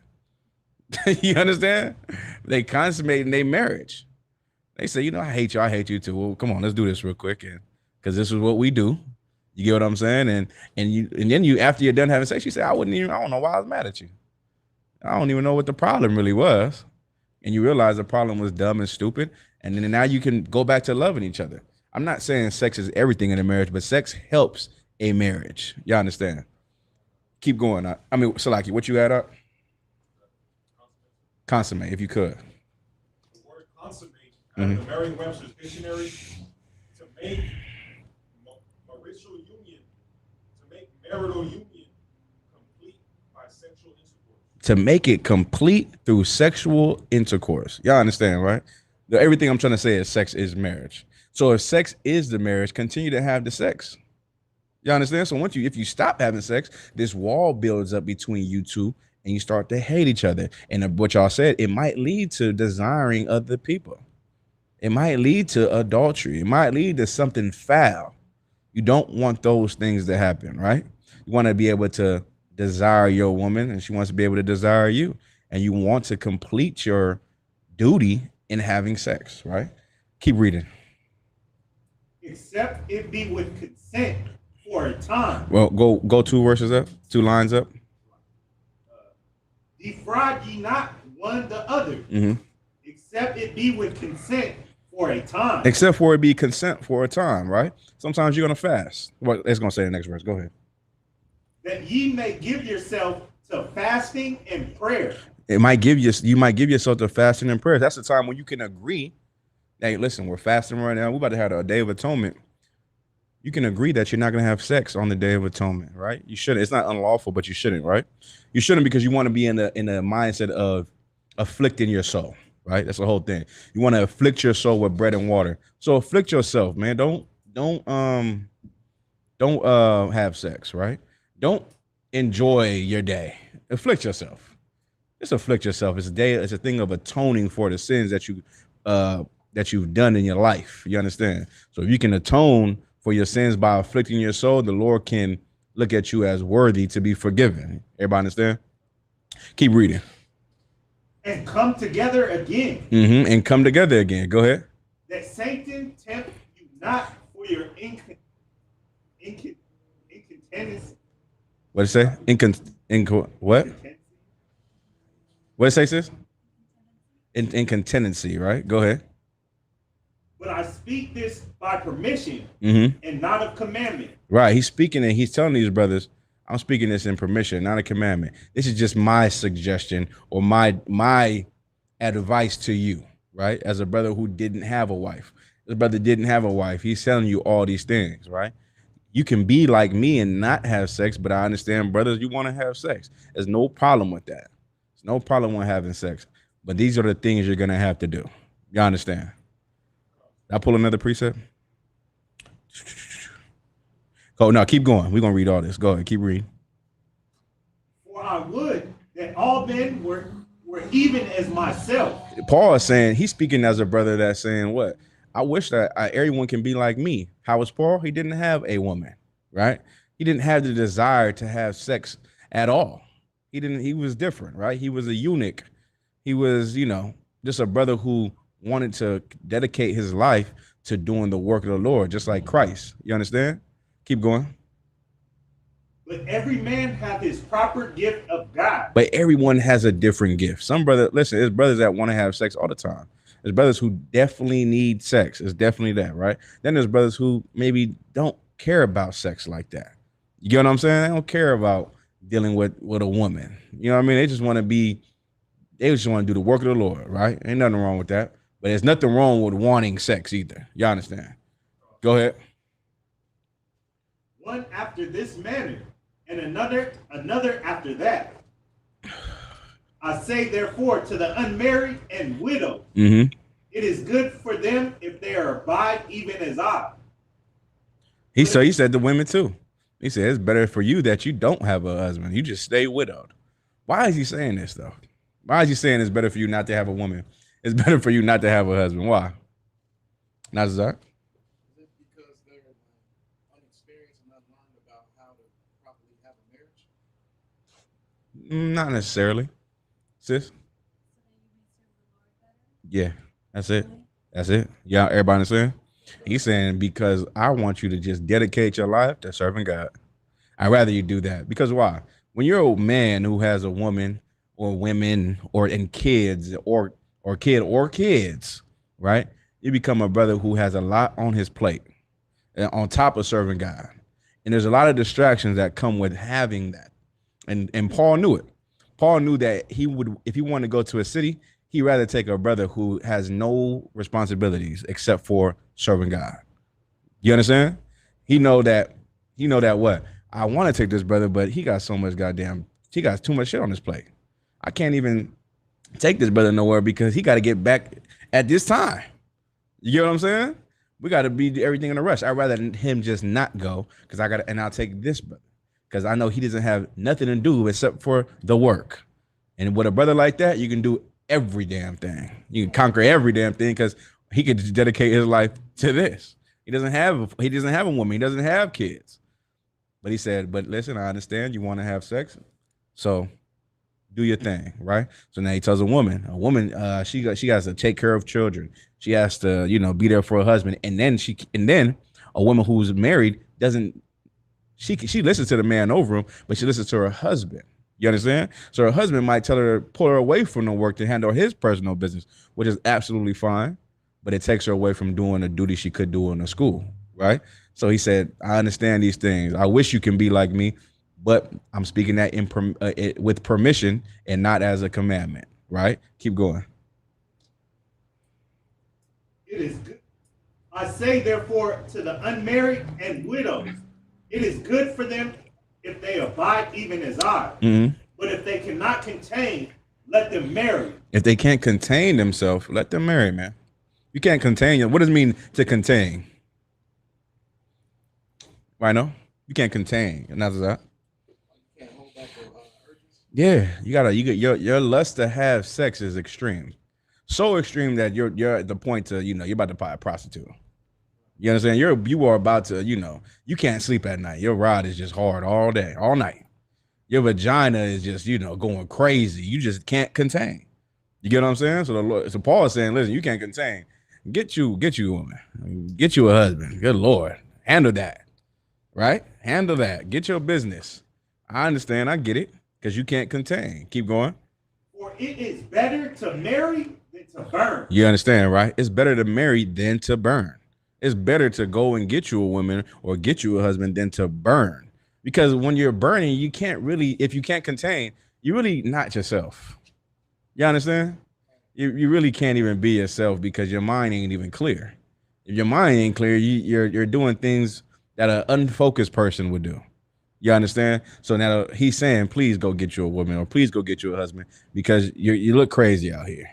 You understand? They consummate in their marriage. They say, I hate you. I hate you too. Well, come on, let's do this real quick. And because this is what we do. You get what I'm saying? And then you, after you're done having sex, you say, I don't know why I was mad at you. I don't even know what the problem really was. And you realize the problem was dumb and stupid. And then now you can go back to loving each other. I'm not saying sex is everything in a marriage, but sex helps a marriage. You understand? Keep going. I mean, Salaki, what you had up? Consummate, if you could. The word consummate out of the Merriam-Webster's dictionary, to make marital union complete by sexual intercourse. To make it complete through sexual intercourse. Y'all understand, right? Everything I'm trying to say is sex is marriage. So if sex is the marriage, continue to have the sex. You understand? So if you stop having sex, this wall builds up between you two, and you start to hate each other. And what y'all said, it might lead to desiring other people. It might lead to adultery. It might lead to something foul. You don't want those things to happen, right? You want to be able to desire your woman, and she wants to be able to desire you. And you want to complete your duty in having sex, right? Keep reading. Except it be with consent for a time. Well, go 2 verses up, 2 lines up. Defraud ye not one the other, except it be with consent for a time. Except for it be consent for a time, right? Sometimes you're gonna fast. What it's gonna say in the next verse. Go ahead. That ye may give yourself to fasting and prayer. You might give yourself to fasting and prayer. That's the time when you can agree. Hey, listen, we're fasting right now. We're about to have a Day of Atonement. You can agree that you're not going to have sex on the Day of Atonement, right? You shouldn't. It's not unlawful, but you shouldn't, right? You shouldn't, because you want to be in the mindset of afflicting your soul, right? That's the whole thing. You want to afflict your soul with bread and water. So afflict yourself, man. Don't have sex, right? Don't enjoy your day. Afflict yourself. Just afflict yourself. It's a thing of atoning for the sins that you've done in your life. You understand? So if you can atone for your sins by afflicting your soul, the Lord can look at you as worthy to be forgiven. Everybody understand? Keep reading. And come together again. And come together again. Go ahead. That Satan tempt you not for your incontinence. What did it say? What? What did it say, sis? Incontinency, right? Go ahead. But I speak this by permission and not of commandment. Right. He's speaking and he's telling these brothers, I'm speaking this in permission, not a commandment. This is just my suggestion or my advice to you, right? As a brother who didn't have a wife. This brother didn't have a wife. He's telling you all these things, right? You can be like me and not have sex, but I understand, brothers, you want to have sex. There's no problem with that. There's no problem with having sex. But these are the things you're going to have to do. You understand? I pull another precept. Oh, no, keep going. We're going to read all this. Go ahead. Keep reading. For I would that all men were even as myself. Paul is saying, he's speaking as a brother that's saying what? I wish that everyone can be like me. How was Paul? He didn't have a woman, right? He didn't have the desire to have sex at all. He was different, right? He was a eunuch. He was, just a brother who wanted to dedicate his life to doing the work of the Lord, just like Christ. You understand? Keep going. But every man hath his proper gift of God. But everyone has a different gift. Some brother, listen, there's brothers that want to have sex all the time. There's brothers who definitely need sex. It's definitely that, right? Then there's brothers who maybe don't care about sex like that. You get what I'm saying? They don't care about dealing with a woman. You know what I mean? They just want to do the work of the Lord, right? Ain't nothing wrong with that. But there's nothing wrong with wanting sex either. You understand? Go ahead. One after this manner, and another after that. I say therefore to the unmarried and widow, it is good for them if they are abide even as I. He said to women too. He said it's better for you that you don't have a husband. You just stay widowed. Why is he saying this though? Why is he saying it's better for you not to have a woman? It's better for you not to have a husband. Why? Not that. Is it because they're unexperienced and unlearned about how to properly have a marriage? Not necessarily. Sis? Yeah, that's it. That's it. Yeah, everybody understand? He's saying because I want you to just dedicate your life to serving God. I'd rather you do that. Because why? When you're a man who has a woman or women and kids or kids, right? You become a brother who has a lot on his plate on top of serving God. And there's a lot of distractions that come with having that. And Paul knew it. Paul knew that he would, if he wanted to go to a city, he'd rather take a brother who has no responsibilities except for serving God. You understand? He know that what? I want to take this brother, but he got so much he got too much shit on his plate. I can't even take this brother nowhere because he got to get back at this time. You get what I'm saying? We got to be everything in a rush. I'd rather him just not go because I'll take this brother because I know he doesn't have nothing to do except for the work. And with a brother like that, you can do every damn thing. You can conquer every damn thing because he could just dedicate his life to this. He doesn't have a woman. He doesn't have kids. But he said, but listen, I understand you want to have sex. So do your thing, right? So now he tells a woman, she has to take care of children. She has to, be there for her husband. And then a woman who's married she listens to the man over him, but she listens to her husband. You understand? So her husband might tell her to pull her away from the work to handle his personal business, which is absolutely fine. But it takes her away from doing the duty she could do in the school, right? So he said, I understand these things. I wish you can be like me, but I'm speaking that with permission and not as a commandment, right? Keep going. It is good. I say, therefore, to the unmarried and widows, it is good for them if they abide even as I. Mm-hmm. But if they cannot contain, let them marry. If they can't contain themselves, let them marry, man. You can't contain them. What does it mean to contain? Right, no? You can't contain. And that's that. Yeah, your lust to have sex is extreme. So extreme that you're at the point to, you're about to buy a prostitute. You understand? You are about to, you can't sleep at night. Your rod is just hard all day, all night. Your vagina is just, going crazy. You just can't contain. You get what I'm saying? So Paul is saying, listen, you can't contain. Get you a woman. Get you a husband. Good Lord. Handle that. Right? Handle that. Get your business. I understand. I get it. Because you can't contain. Keep going. For it is better to marry than to burn. You understand, right? It's better to marry than to burn. It's better to go and get you a woman or get you a husband than to burn. Because when you're burning, you can't really, if you can't contain, you're really not yourself. You understand? You really can't even be yourself because your mind ain't even clear. If your mind ain't clear, you're doing things that an unfocused person would do. You understand? So now he's saying, please go get you a woman or please go get you a husband because you look crazy out here.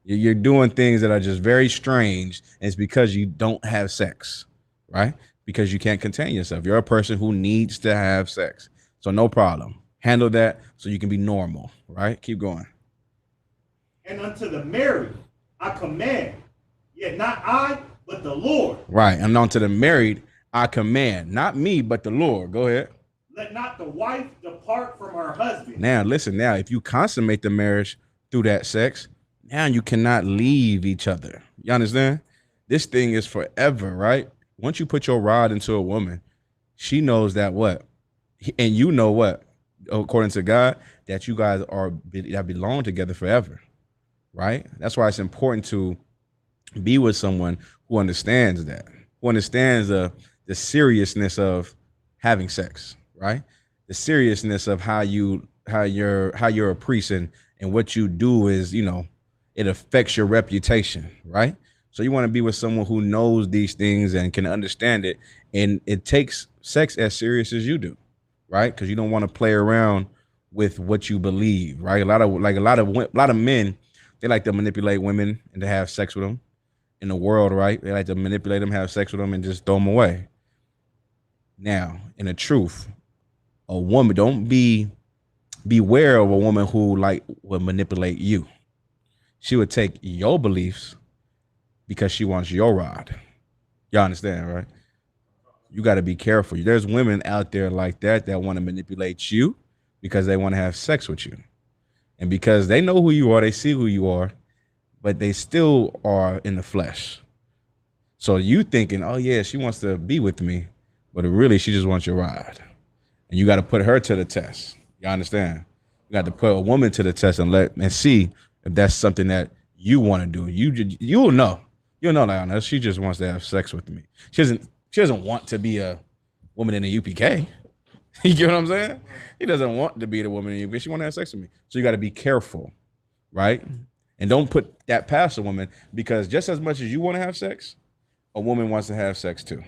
You're doing things that are just very strange. And it's because you don't have sex, right? Because you can't contain yourself. You're a person who needs to have sex. So no problem. Handle that so you can be normal, right? Keep going. And unto the married, I command, yet not I, but the Lord. Right. And unto the married, I command, not me, but the Lord. Go ahead. Let not the wife depart from her husband. Now, listen, if you consummate the marriage through that sex, now you cannot leave each other. You understand? This thing is forever, right? Once you put your rod into a woman, she knows that what? And you know what? According to God, that you guys that belong together forever, right? That's why it's important to be with someone who understands that, who understands the seriousness of having sex, right? The seriousness of how you're a priest and what you do is, it affects your reputation, right? So you want to be with someone who knows these things and can understand it. And it takes sex as serious as you do, right? Because you don't want to play around with what you believe, right? A lot of men, they like to manipulate women and to have sex with them in the world, right? They like to manipulate them, have sex with them, and just throw them away. Now, in the truth, a woman, don't beware of a woman who will manipulate you. She would take your beliefs because she wants your rod. Y'all understand, right? You got to be careful. There's women out there like that want to manipulate you because they want to have sex with you. And because they know who you are, they see who you are, but they still are in the flesh. So you thinking, oh yeah, she wants to be with me, but really she just wants your ride. And you got to put her to the test. You understand? You got to put a woman to the test and see if that's something that you want to do. You'll know. You'll know, like, she just wants to have sex with me. She doesn't want to be a woman in the UPK. You get what I'm saying? He doesn't want to be the woman in the UPK. She want to have sex with me. So you got to be careful, right? And don't put that past a woman, because just as much as you want to have sex, a woman wants to have sex too.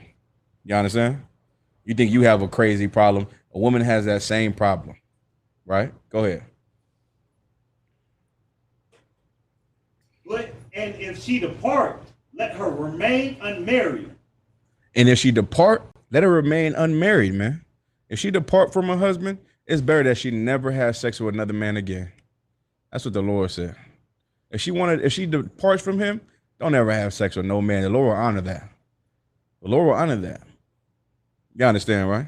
You understand? You think you have a crazy problem. A woman has that same problem, right? Go ahead. And if she depart, let her remain unmarried. And if she depart, let her remain unmarried, man. If she depart from her husband, it's better that she never have sex with another man again. That's what the Lord said. If she departs from him, don't ever have sex with no man. The Lord will honor that. The Lord will honor that. You understand, right?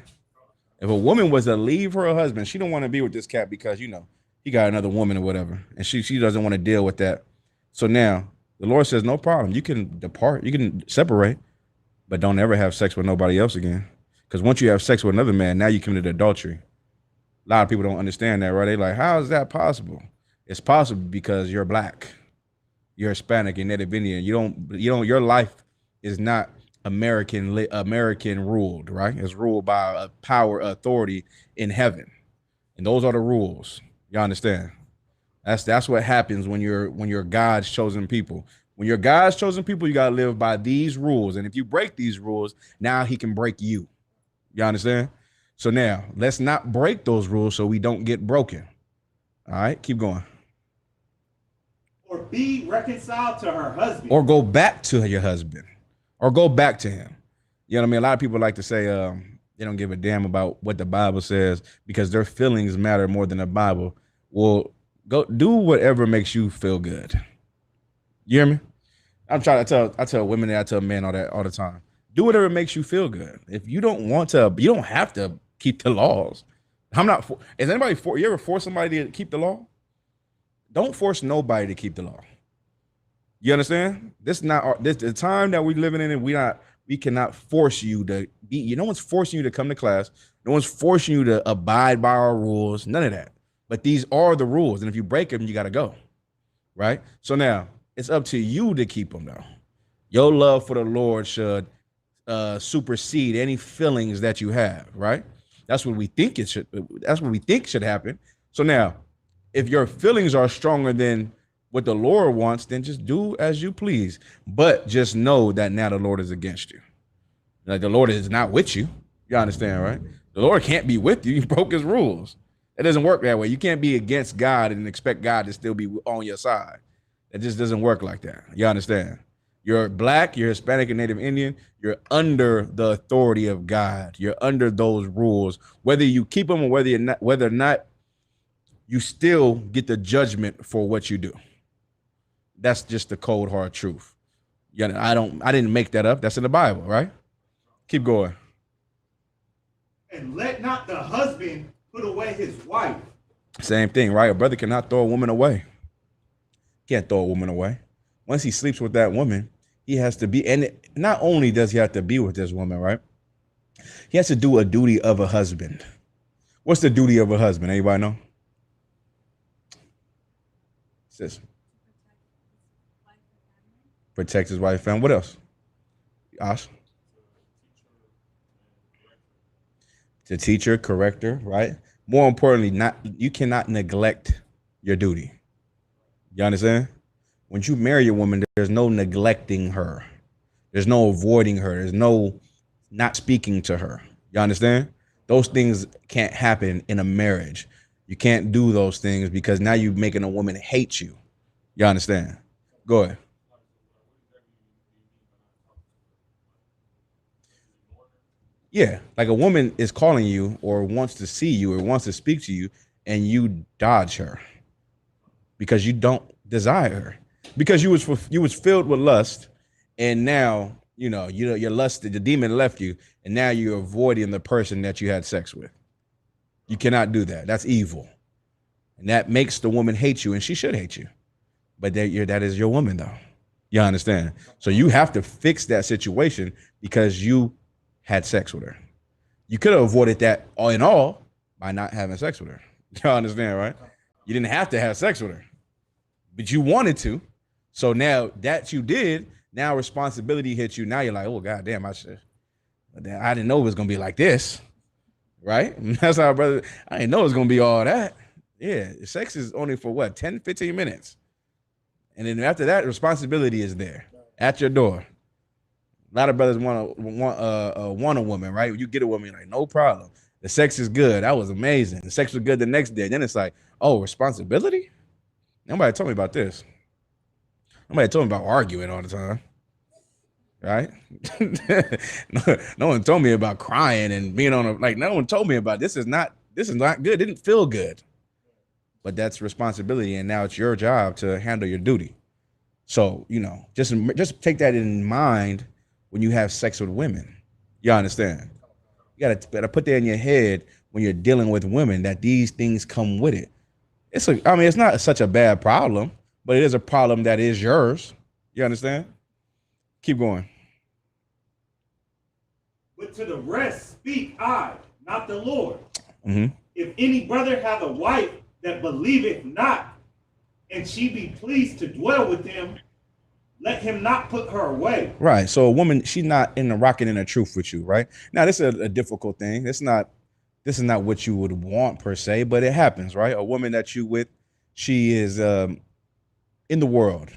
If a woman was to leave her husband, she don't want to be with this cat because, he got another woman or whatever. And she doesn't want to deal with that. So now the Lord says, no problem. You can depart. You can separate, but don't ever have sex with nobody else again. Because once you have sex with another man, now you committed adultery. A lot of people don't understand that, right? They're like, how is that possible? It's possible because you're black, you're Hispanic, you're Native Indian. Your life is not American ruled, right? It's ruled by a power, authority in heaven. And those are the rules. You understand? That's what happens when you're God's chosen people. When you're God's chosen people, you got to live by these rules. And if you break these rules, now he can break you. You understand? So now let's not break those rules so we don't get broken. All right, keep going. Or be reconciled to her husband. Or go back to your husband. Or go back to him. You know what I mean? A lot of people like to say they don't give a damn about what the Bible says because their feelings matter more than the Bible. Well, go do whatever makes you feel good. You hear me? I tell women that I tell men all the time. Do whatever makes you feel good. If you don't want to, you don't have to keep the laws. Is anybody you ever force somebody to keep the law? Don't force nobody to keep the law. You understand? The time that we're living in, and we cannot force you to be. No one's forcing you to come to class. No one's forcing you to abide by our rules. None of that. But these are the rules, and if you break them, you got to go. Right? So now it's up to you to keep them, though. Your love for the Lord should supersede any feelings that you have. Right? That's what we think it should. That's what we think should happen. So now, if your feelings are stronger than what the Lord wants, then just do as you please. But just know that now the Lord is against you. Like the Lord is not with you. You understand, right? The Lord can't be with you. You broke his rules. It doesn't work that way. You can't be against God and expect God to still be on your side. It just doesn't work like that. You understand? You're black, you're Hispanic and Native Indian. You're under the authority of God. You're under those rules. Whether you keep them or whether or not, you still get the judgment for what you do. That's just the cold hard truth. I didn't make that up. That's in the Bible, right? Keep going. And let not the husband put away his wife. Same thing, right? A brother cannot throw a woman away. Can't throw a woman away. Once he sleeps with that woman, he has to be, and not only does he have to be with this woman, right? He has to do a duty of a husband. What's the duty of a husband? Anybody know? Sis. Protect his wife and family. What else? Ash? The teacher, corrector, right? More importantly, you cannot neglect your duty. You understand? When you marry a woman, there's no neglecting her. There's no avoiding her. There's no not speaking to her. You understand? Those things can't happen in a marriage. You can't do those things because now you're making a woman hate you. You understand? Go ahead. Yeah, like a woman is calling you or wants to see you or wants to speak to you and you dodge her because you don't desire her. Because you was filled with lust and now, your lust, the demon left you and now you're avoiding the person that you had sex with. You cannot do that. That's evil. And that makes the woman hate you and she should hate you. But that is your woman though. You understand? So you have to fix that situation because you had sex with her. You could have avoided that all in all by not having sex with her. You understand, right? You didn't have to have sex with her, but you wanted to. So now that you did, now responsibility hits you. Now you're like, oh, goddamn, I didn't know it was going to be like this, right? That's how, brother, I didn't know it was going to be all that. Yeah, sex is only for what, 10, 15 minutes. And then after that, responsibility is there at your door. A lot of brothers want a woman, right? You get a woman, like, no problem. The sex is good. That was amazing. The sex was good the next day. Then it's like, oh, responsibility? Nobody told me about this. Nobody told me about arguing all the time. right? No one told me about crying and being on a, like, no one told me about this is not good. It didn't feel good. But that's responsibility, and now it's your job to handle your duty. So, just take that in mind when you have sex with women. You understand? You gotta put that in your head when you're dealing with women, that these things come with it. It's not such a bad problem, but it is a problem that is yours. You understand? Keep going. But to the rest speak I, not the Lord. Mm-hmm. If any brother have a wife that believeth not, and she be pleased to dwell with him, let him not put her away. Right. So a woman, she's not in the rocking in the truth with you, right? Now, this is a difficult thing. This is not what you would want per se, but it happens, right? A woman that you with, she is in the world,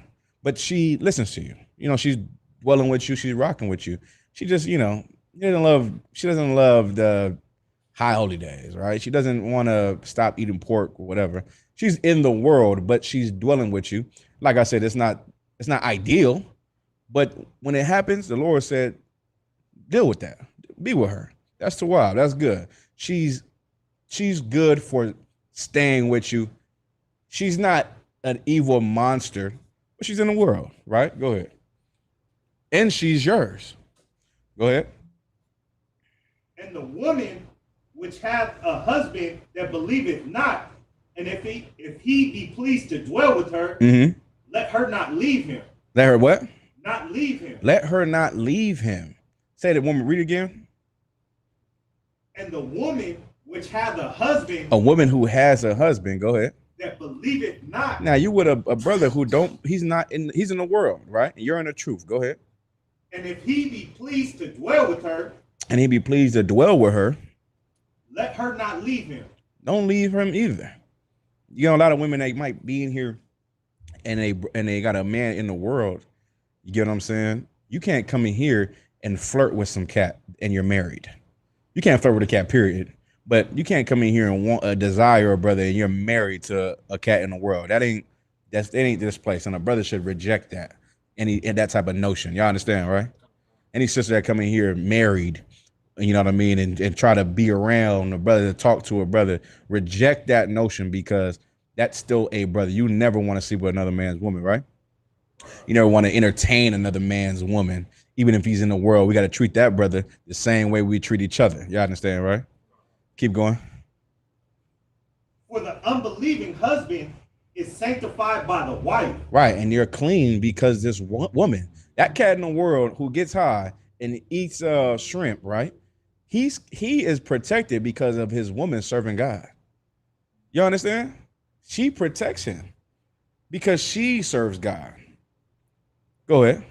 but she listens to you. She's dwelling with you, she's rocking with you. She just, she doesn't love the high holy days, right? She doesn't want to stop eating pork or whatever. She's in the world, but she's dwelling with you. Like I said, it's not ideal, but when it happens, the Lord said, deal with that. Be with her. That's the wild. That's good. She's good for staying with you. She's not an evil monster, but she's in the world, right? Go ahead. And she's yours. Go ahead. And the woman which hath a husband that believeth not, and if he be pleased to dwell with her, Mm-hmm. let her not leave him. Let her what? Not leave him. Let her not leave him. Say that woman, read again. And the woman which hath a husband. A woman who has a husband, go ahead. That believeth not. Now you with a brother who he's in the world, right? And you're in the truth. Go ahead. And if he be pleased to dwell with her. And he be pleased to dwell with her. Let her not leave him. Don't leave him either. A lot of women, they might be in here and they got a man in the world. You get what I'm saying? You can't come in here and flirt with some cat and you're married. You can't flirt with a cat, period. But you can't come in here and want a desire a brother and you're married to a cat in the world. That ain't this place. And a brother should reject that. And that type of notion. Y'all understand, right? Any sister that come in here married, you know what I mean, and try to be around a brother, to talk to a brother, reject that notion, because that's still a brother. You never want to sleep with another man's woman, right? You never want to entertain another man's woman. Even if he's in the world, we got to treat that brother the same way we treat each other. Y'all understand, right? Keep going. For the unbelieving husband is sanctified by the wife. Right, and you're clean because this woman, that cat in the world who gets high and eats shrimp, right? He is protected because of his woman serving God. You understand? She protects him because she serves God. Go ahead.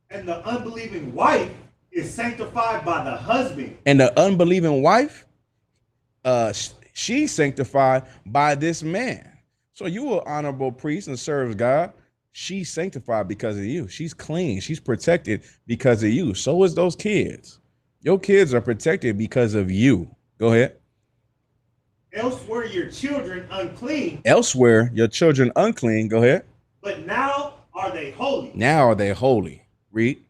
And the unbelieving wife is sanctified by the husband. And the unbelieving wife, she's sanctified by this man. So you are honorable priest and serves God. She's sanctified because of you. She's clean. She's protected because of you. So is those kids. Your kids are protected because of you. Go ahead. Else were your children unclean. Elsewhere, your children unclean. Go ahead. But now are they holy. Now are they holy. Read.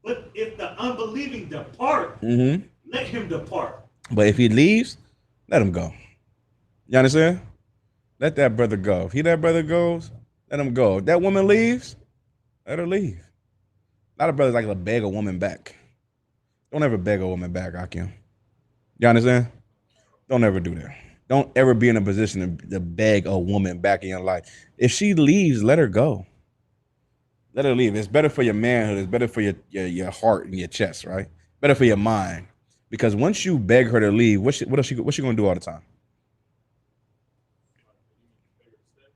But if the unbelieving depart, let him depart. But if he leaves, let him go. You understand? Let that brother go. If that brother goes, let him go. If that woman leaves, let her leave. A lot of brothers like to beg a woman back. Don't ever beg a woman back, Akim. You understand? Don't ever do that. Don't ever be in a position to beg a woman back in your life. If she leaves, let her go. Let her leave. It's better for your manhood. It's better for your heart and your chest, right? Better for your mind. Because once you beg her to leave, what's she gonna do all the time?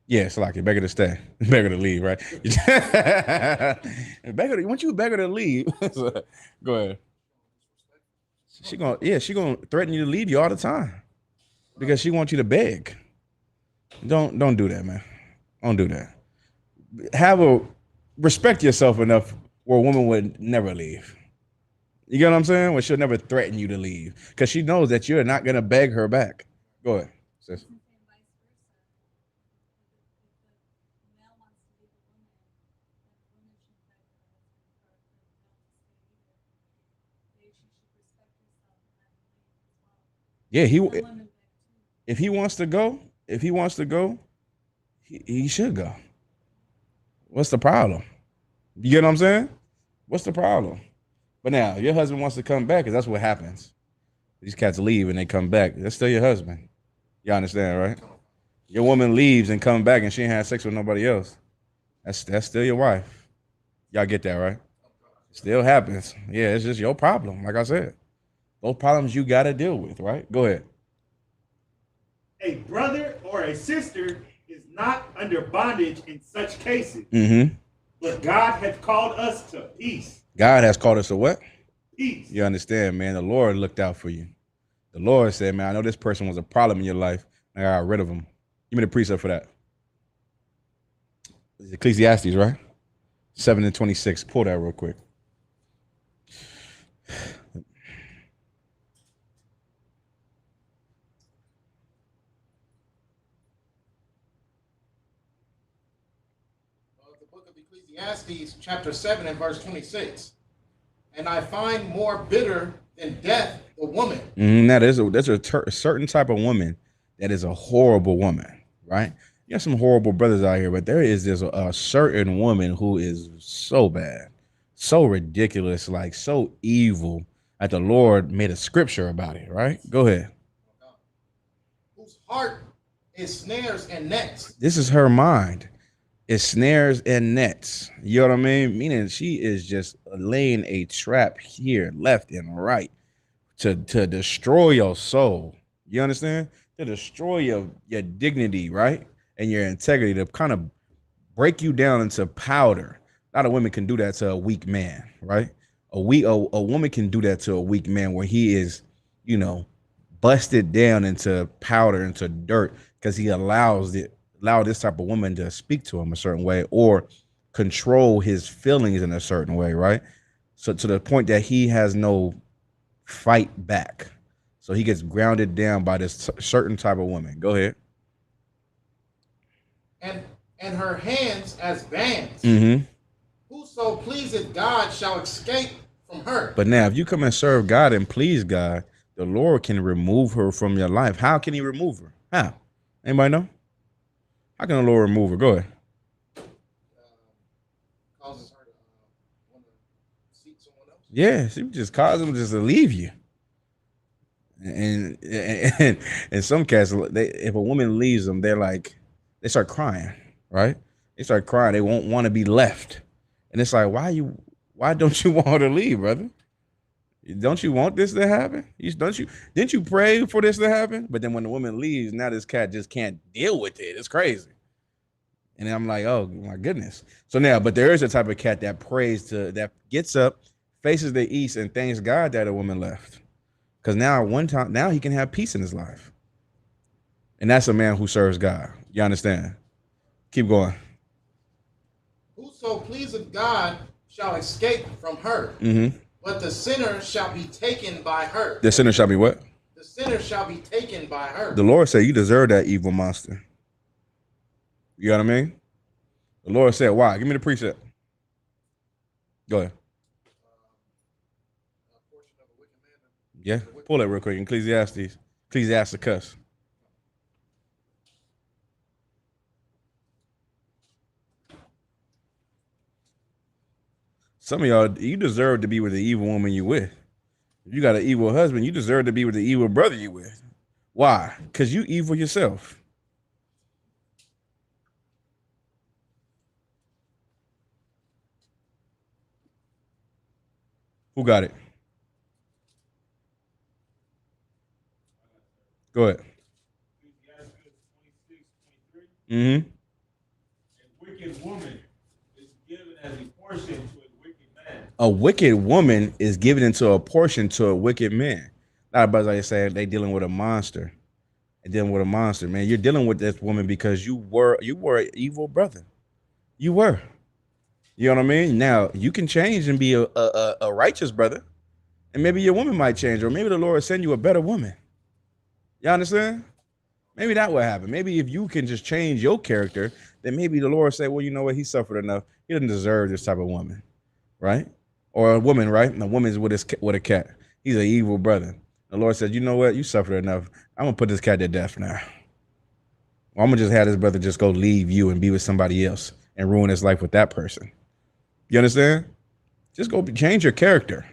Yeah, it's like you beg her to stay, beg her to leave, right? Once you beg her to leave, go ahead. She gonna threaten you to leave you all the time because she wants you to beg. Don't do that, man. Don't do that. Respect yourself enough where a woman would never leave. You get what I'm saying? Where she'll never threaten you to leave because she knows that you're not gonna beg her back. Go ahead, sis. Yeah, if he wants to go, he should go. What's the problem? You get what I'm saying? What's the problem? But now, your husband wants to come back, because that's what happens. These cats leave and they come back. That's still your husband. You understand, right? Your woman leaves and comes back and she ain't had sex with nobody else. That's still your wife. Y'all get that, right? Still happens. Yeah, it's just your problem. Like I said, those problems you got to deal with, right? Go ahead. A brother or a sister is not under bondage in such cases. But God has called us to peace. God has called us to what? Peace. You understand, man? The Lord looked out for you. The Lord said, man, I know this person was a problem in your life. I got rid of him. Give me the precept for that. It's Ecclesiastes, right? 7:26. Pull that real quick. The book of Ecclesiastes, chapter 7 and verse 26. And I find more bitter than death the woman. Now, there's a certain type of woman that is a horrible woman, right? You have some horrible brothers out here, but there's a certain woman who is so bad, so ridiculous, like so evil that the Lord made a scripture about it, right? Go ahead. Whose heart is snares and nets. This is her mind. It's snares and nets. You know what I mean? Meaning she is just laying a trap here, left and right, to destroy your soul. You understand? To destroy your dignity, right? And your integrity, to kind of break you down into powder. A lot of women can do that to a weak man, right? A woman can do that to a weak man where he is, busted down into powder, into dirt, because he allow this type of woman to speak to him a certain way or control his feelings in a certain way, right? So to the point that he has no fight back. So he gets grounded down by this certain type of woman. Go ahead. And her hands as bands. Whoso pleaseth God shall escape from her. But now, if you come and serve God and please God, the Lord can remove her from your life. How can he remove her? How? Anybody know? How can the Lord remove her? Go ahead. Causes her to want to seek someone else. Yeah, she just cause them just to leave you. And in some cases, if a woman leaves them, they start crying, right? They start crying. They won't want to be left. And it's like, why don't you want her to leave, brother? Don't you want this to happen? Didn't you pray for this to happen? But then when the woman leaves, now this cat just can't deal with it. It's crazy. And I'm like, oh my goodness. So now, but there is a type of cat that that gets up, faces the east, and thanks God that a woman left. Because now he can have peace in his life. And that's a man who serves God. You understand? Keep going. Whoso pleaseth God shall escape from her. But the sinner shall be taken by her. The sinner shall be what? The sinner shall be taken by her. The Lord said, you deserve that evil monster. You know what I mean? The Lord said, why? Give me the precept. Go ahead. Yeah, pull that real quick. Ecclesiasticus. Some of y'all, you deserve to be with the evil woman you with. If you got an evil husband, you deserve to be with the evil brother you with. Why? Because you evil yourself. Who got it? Go ahead. A wicked woman is given as a portion to a wicked man. A wicked woman is given into a portion to a wicked man. A lot of brothers, like I said, they dealing with a monster. And dealing with a monster, man. You're dealing with this woman because you were an evil brother. You were. You know what I mean? Now, you can change and be a righteous brother. And maybe your woman might change, or maybe the Lord will send you a better woman. You understand? Maybe that will happen. Maybe if you can just change your character, then maybe the Lord say, well, you know what? He suffered enough. He doesn't deserve this type of woman, right? Or a woman, right? And a woman's with a cat. He's an evil brother. The Lord said, you know what? You suffered enough. I'm going to put this cat to death now. I'm going to just have this brother just go leave you and be with somebody else and ruin his life with that person. You understand? Just go change your character.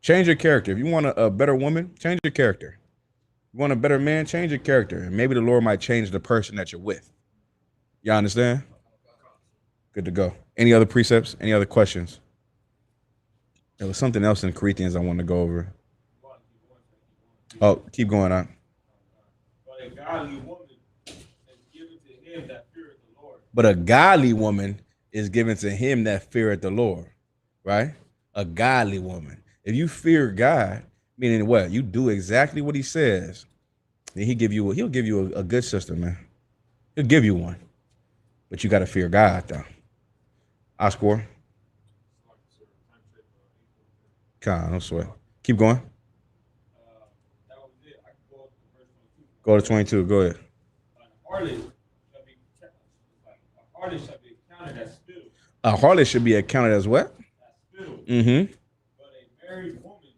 Change your character. If you want a better woman, change your character. You want a better man, change your character. And maybe the Lord might change the person that you're with. You understand? Good to go. Any other precepts? Any other questions? There was something else in Corinthians I want to go over. Oh, keep going on. But a godly woman is given to him that feareth the Lord. But a godly woman is given to him that feareth the Lord, right? A godly woman. If you fear God, meaning what? You do exactly what he says. Then he'll give you a good sister, man. He'll give you one. But you got to fear God, though. Oscar. God, no sweat. Keep going. That was it. I can go up to verse 22. Go to 22. Go ahead. A harlot shall be counted as spittle. A harlot should be accounted as what? As spittle. Mm-hmm. But a married woman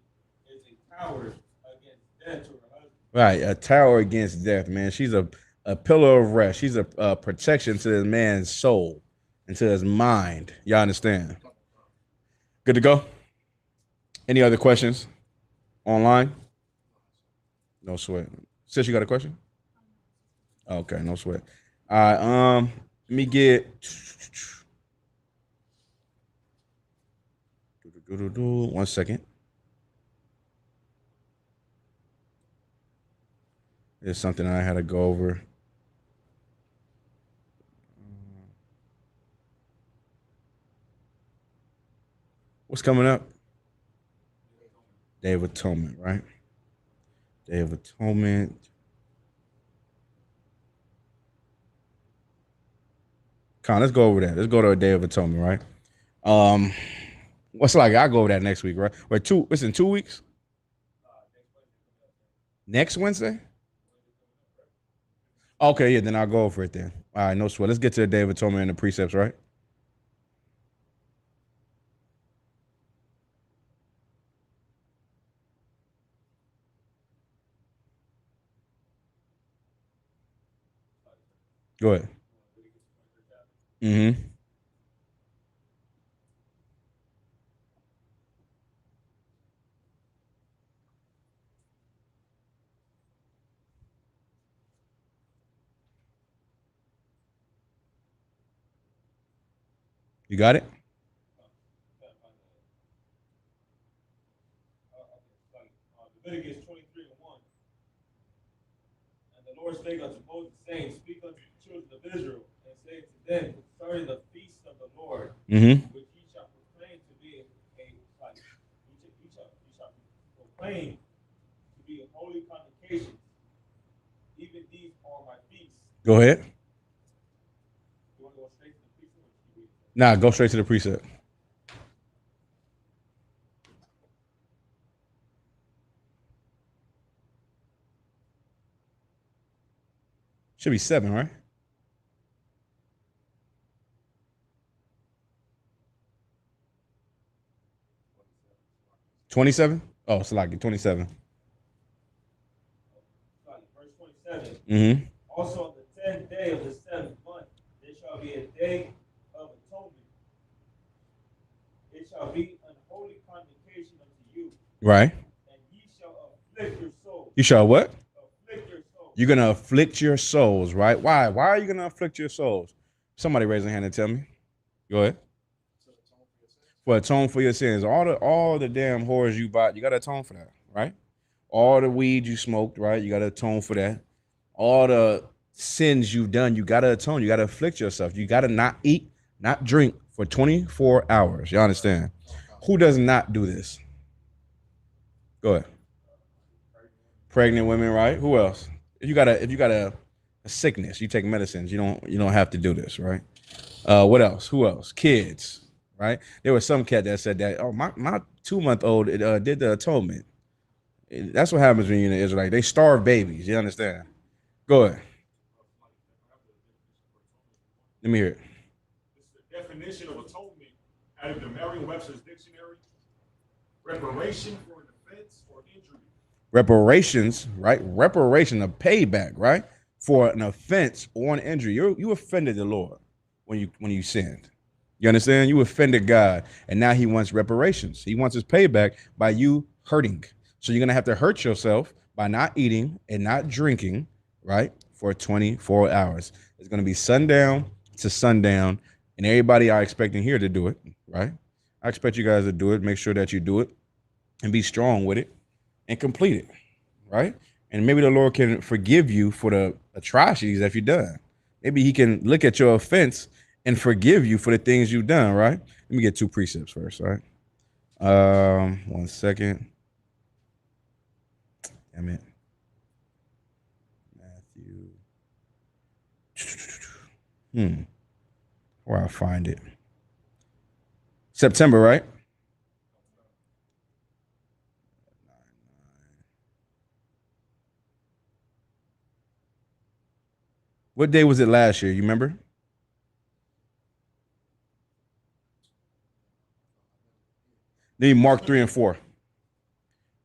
is a tower against death to her husband. Right, a tower against death, man. She's a pillar of rest. She's a protection to this man's soul and to his mind. Y'all understand? Good to go? Any other questions online? No sweat. Sis, you got a question? Okay, no sweat. All right, let me get 1 second. There's something I had to go over. What's coming up? Day of Atonement, right? Day of Atonement. Con, let's go over that. Let's go to a Day of Atonement, right? What's like? I'll go over that next week, right? Wait, it's in 2 weeks? Next Wednesday? Okay, yeah, then I'll go over it then. All right, no sweat. Let's get to the Day of Atonement and the precepts, right? Go ahead. Mm-hmm. You got it? Leviticus 23:1. And the Lord spake unto Moses, saying, Speak unto the children of Israel, and say to them concerning the feast of the Lord, which ye shall proclaim to be proclaim to be a holy convocation. Even these are my feasts. Go ahead. You want to go straight to the precept? Nah, go straight to the precept. Should be 7, right? 27? Oh, it's like 27. Verse 27. Mm-hmm. Also on the 10th day of the 7th month, there shall be a day of atonement. It shall be an holy convocation unto you. Right. And ye shall afflict your soul. You shall what? Afflict your soul. You're gonna afflict your souls, right? Why? Why are you gonna afflict your souls? Somebody raise a hand and tell me. Go ahead. For atone for your sins. All the damn whores you bought, you gotta atone for that, right? All the weed you smoked, right? You gotta atone for that. All the sins you've done, you gotta atone. You gotta afflict yourself. You gotta not eat, not drink for 24 hours. You understand? Who does not do this? Go ahead. Pregnant women, right? Who else? If you got a sickness, you take medicines. You don't have to do this, right? What else? Who else? Kids, right? There was some cat that said that. Oh, my 2-month-old did the atonement. That's what happens when you're in Israel. They starve babies. You understand? Go ahead. Let me hear it. This is the definition of atonement out of the Merriam-Webster's dictionary. Reparation for an offense or injury. reparations, right? Reparation, a payback, right? For an offense or an injury. You offended the Lord when you sinned. You understand? You offended God, and now he wants reparations. He wants his payback by you hurting. So you're gonna have to hurt yourself by not eating and not drinking, right? For 24 hours. It's gonna be sundown to sundown, and everybody I expecting here to do it, right? I expect you guys to do it. Make sure that you do it and be strong with it and complete it, right? And maybe the Lord can forgive you for the atrocities that you've done. Maybe he can look at your offense and forgive you for the things you've done, right? Let me get 2 precepts first, all right? 1 second. Damn it. Matthew. Where I find it. September, right? What day was it last year? You remember? Then Mark 3 and 4.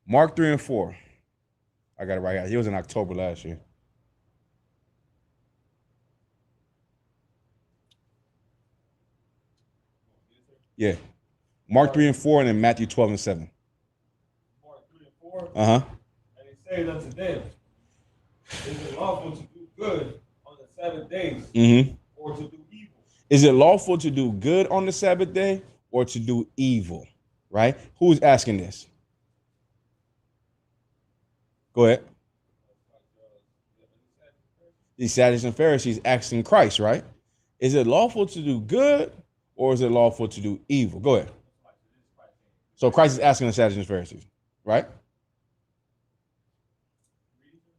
Mark 3 and 4. I got it right here. He was in October last year. Yeah. Mark 3 and 4 and then Matthew 12 and 7. Mark 3 and 4. Uh-huh. And he said unto them, is it lawful to do good on the Sabbath days, or to do evil? Is it lawful to do good on the Sabbath day or to do evil? Right? Who's asking this? Go ahead. These Sadducees and Pharisees asking Christ, right? Is it lawful to do good or is it lawful to do evil? Go ahead. So Christ is asking the Sadducees and Pharisees, right?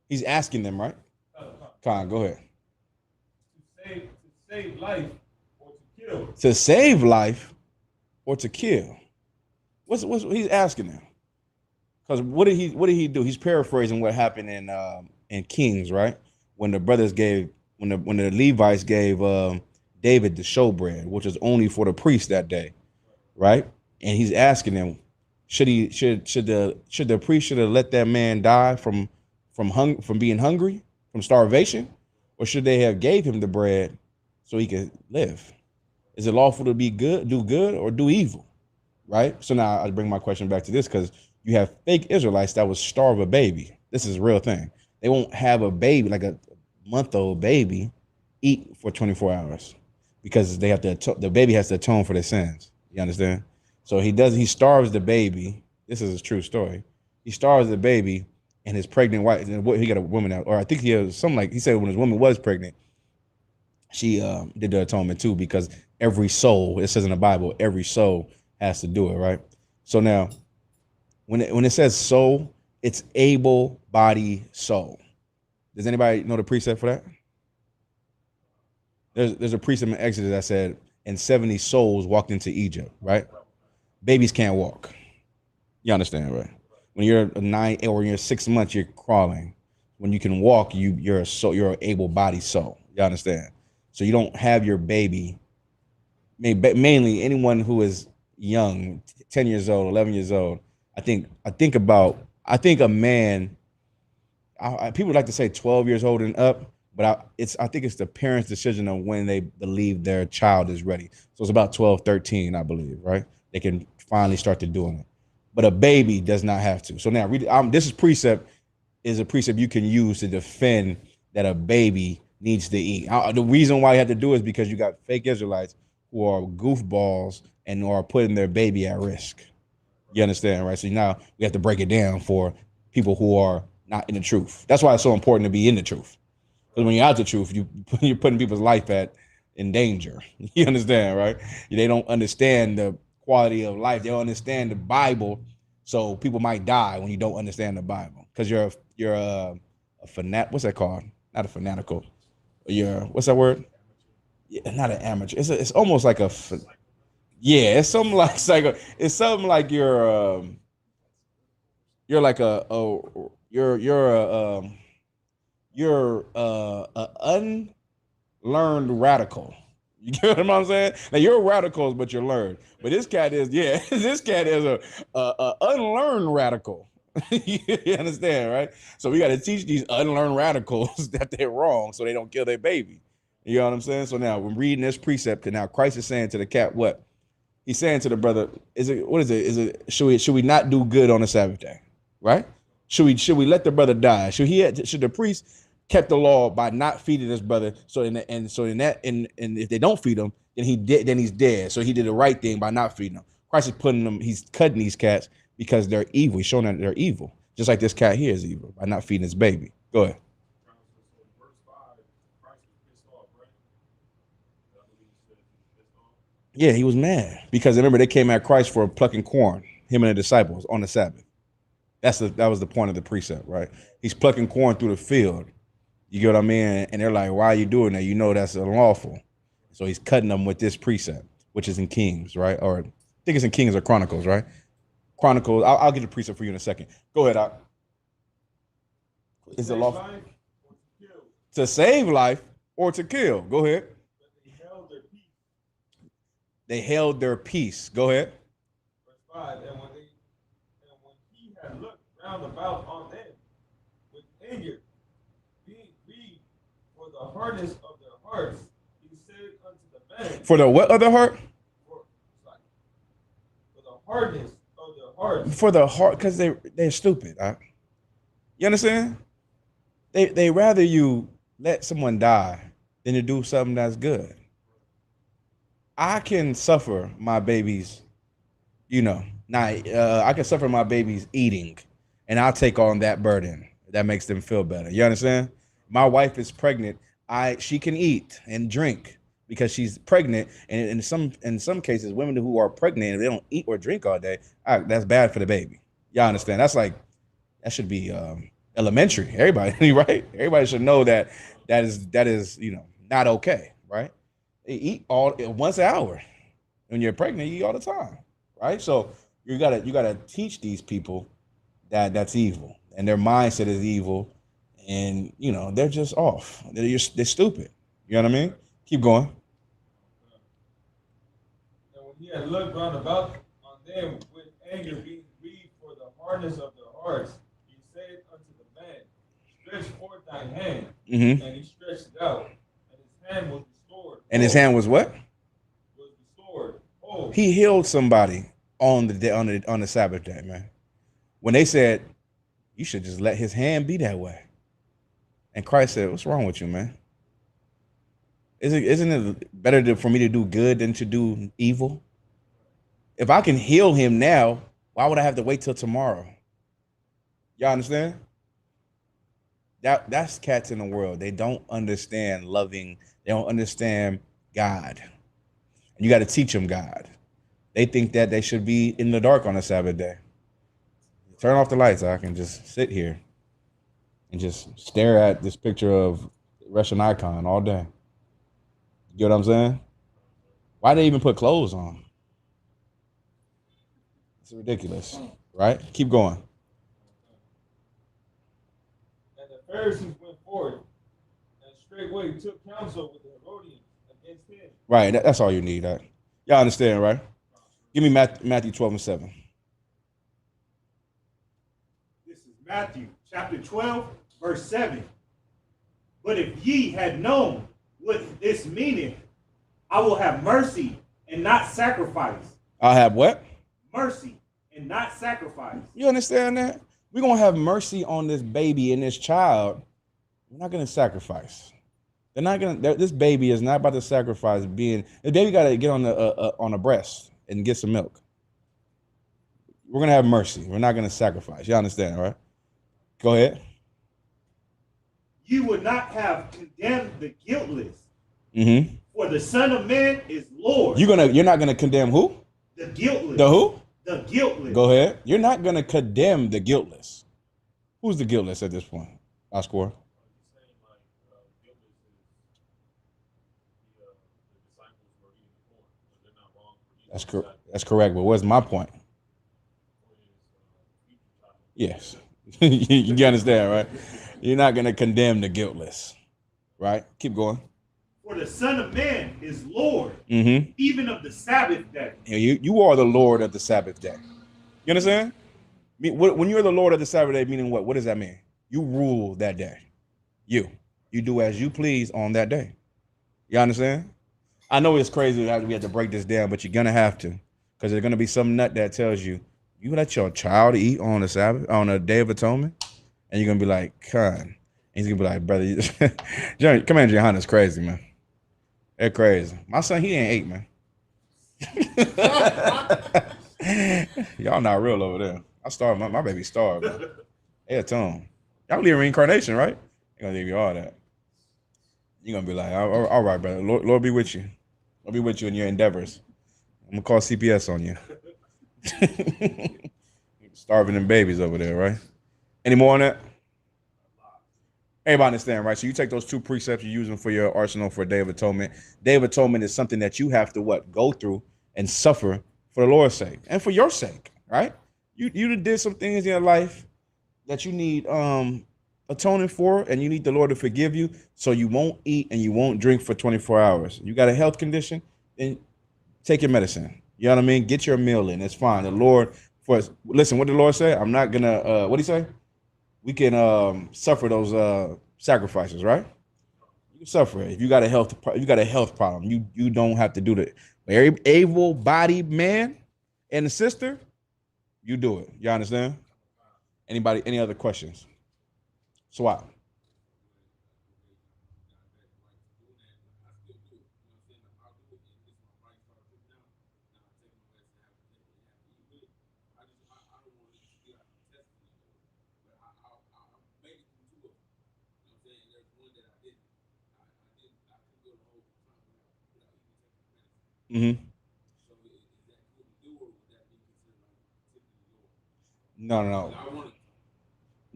He's asking them, right? Khan, go ahead. To save life or to kill. To save life or to kill. What's he's asking them? Because what did he do? He's paraphrasing what happened in Kings, right? When the brothers gave, when the Levites gave David the showbread, which was only for the priest that day, right? And he's asking them, should the priest should have let that man die from being hungry, from starvation, or should they have gave him the bread so he could live? Is it lawful to be good, do good, or do evil? Right? So now I bring my question back to this because you have fake Israelites that would starve a baby. This is a real thing. They won't have a baby, like a month-old baby, eat for 24 hours because they have to. The baby has to atone for their sins. You understand? So he starves the baby. This is a true story. He starves the baby, and his pregnant wife. He got a woman out, or I think he has something like he said when his woman was pregnant, she did the atonement too because every soul. It says in the Bible, every soul has to do it, right? So now, when it says soul, it's able body soul. Does anybody know the precept for that? There's a precept in Exodus that said, and 70 souls walked into Egypt, right? Babies can't walk. You understand, right? When you're 9 or when you're 6 months, you're crawling. When you can walk, you're an able body soul. You understand? So you don't have your baby. Mainly anyone who is young, 10 years old, 11 years old. I think a man. People like to say 12 years old and up, but I think it's the parents' decision on when they believe their child is ready. So it's about 12, 13, I believe, right? They can finally start to doing it. But a baby does not have to. So now this precept is a precept you can use to defend that a baby needs to eat. The reason why you have to do it is because you got fake Israelites who are goofballs and are putting their baby at risk. You understand, right? So now we have to break it down for people who are not in the truth. That's why it's so important to be in the truth. Because when you're out the truth, you're putting people's life in danger. You understand, right? They don't understand the quality of life. They don't understand the Bible. So people might die when you don't understand the Bible. Because you're a fanat. What's that called? Not a fanatical. What's that word? Yeah, not an amateur. It's almost like it's something like it's something like you're like you're a unlearned radical. You get what I'm saying? Now you're radicals, but you're learned. But this cat is a unlearned radical. You understand, right? So we got to teach these unlearned radicals that they're wrong so they don't kill their baby. You know what I'm saying? So now we're reading this precept, and now Christ is saying to the cat, what? He's saying to the brother, what is it? Should we not do good on the Sabbath day? Right? Should we let the brother die? Should the priest kept the law by not feeding his brother? And if they don't feed him, then he's dead. So he did the right thing by not feeding him. Christ is he's cutting these cats because they're evil. He's showing that they're evil. Just like this cat here is evil by not feeding his baby. Go ahead. Yeah, he was mad because remember they came at Christ for plucking corn, him and the disciples on the Sabbath. That was the point of the precept, right? He's plucking corn through the field. You get what I mean? And they're like, why are you doing that? You know that's unlawful. So he's cutting them with this precept, which is in Kings, right? Or I think it's in Kings or Chronicles, right? Chronicles. I'll get the precept for you in a second. Go ahead, Al. Is it lawful to save life or to kill? Go ahead. They held their peace. Go ahead. Verse 5, and when he had looked round about on them with anger, being grieved for the hardness of their hearts, he said unto the man. For the what of their heart? For the hardness of their hearts. For the heart, because they're stupid. Right? You understand? They rather you let someone die than to do something that's good. I can suffer my babies, I can suffer my babies eating, and I'll take on that burden. That makes them feel better. You understand? My wife is pregnant. She can eat and drink because she's pregnant. And in some cases, women who are pregnant, if they don't eat or drink all day, that's bad for the baby. Y'all understand? That should be elementary. Everybody, right? Everybody should know that is not okay, right? They eat once an hour. When you're pregnant, you eat all the time, right? So you gotta teach these people that's evil, and their mindset is evil, and they're just off. They're stupid. You know what I mean? Keep going. And when he had looked round about on them with anger, being grieved for the hardness of their hearts, he said unto the man, stretch forth thine hand, and he stretched it out, and his hand was restored. And his hand was what? Was restored. Oh. He healed somebody on the Sabbath day, man. When they said, you should just let his hand be that way. And Christ said, what's wrong with you, man? Isn't it better for me to do good than to do evil? If I can heal him now, why would I have to wait till tomorrow? Y'all understand? That's cats in the world. They don't understand loving. They don't understand God. And you got to teach them God. They think that they should be in the dark on a Sabbath day. Turn off the lights. I can just sit here and just stare at this picture of Russian icon all day. You get what I'm saying? Why they even put clothes on? It's ridiculous, right? Keep going. And the Pharisees went forth and straightway took counsel with the Herodians against him. Right, that's all you need. Y'all understand, right? Give me Matthew 12:7. This is Matthew chapter 12, verse 7. But if ye had known what this meaneth, I will have mercy and not sacrifice. I'll have what? Mercy and not sacrifice. You understand that? We're going to have mercy on this baby and this child. We're not going to sacrifice. They're not going to. This baby is not about to sacrifice the baby got to get on the breast and get some milk. We're going to have mercy. We're not going to sacrifice. You understand, right? Go ahead. You would not have condemned the guiltless. Mm-hmm. For the Son of Man is Lord. You're not gonna condemn who? The guiltless. The who? The guiltless. Go ahead. You're not gonna condemn the guiltless. Who's the guiltless at this point? Oscar. That's correct. But what's my point? Yes. You understand, right? You're not gonna condemn the guiltless, right? Keep going. For the Son of Man is Lord, mm-hmm. even of the Sabbath day. You are the Lord of the Sabbath day. You understand? When you're the Lord of the Sabbath day, meaning what? What does that mean? You rule that day. You do as you please on that day. You understand? I know it's crazy we have to break this down, but you're gonna have to, because there's gonna be some nut that tells you let your child eat on the Sabbath, on a Day of Atonement, and you're gonna be like, "Con," and he's gonna be like, "Brother, Commander Johanna's crazy, man. They're crazy. My son, he ain't 8, man. Y'all not real over there. I starved my baby starved, man. They atone. Y'all believe in reincarnation, right? They're gonna give you all that. You're gonna be like, all right, brother. Lord be with you. Lord be with you in your endeavors. I'm gonna call CPS on you. Starving them babies over there, right? Any more on that? Everybody understand, right? So you take those 2 precepts, you use them for your arsenal for Day of Atonement. Day of Atonement is something that you have to go through and suffer for the Lord's sake and for your sake, right? You did some things in your life that you need atoning for, and you need the Lord to forgive you, so you won't eat and you won't drink for 24 hours. You got a health condition, then take your medicine. You know what I mean? Get your meal in. It's fine. The Lord, listen, what did the Lord say? I'm not gonna, what did he say? We can suffer those sacrifices, right? You can suffer it. If you got a health problem, you don't have to do that. Every able-bodied man and sister, you do it. You understand? Anybody? Any other questions? Swap. Mm-hmm. No.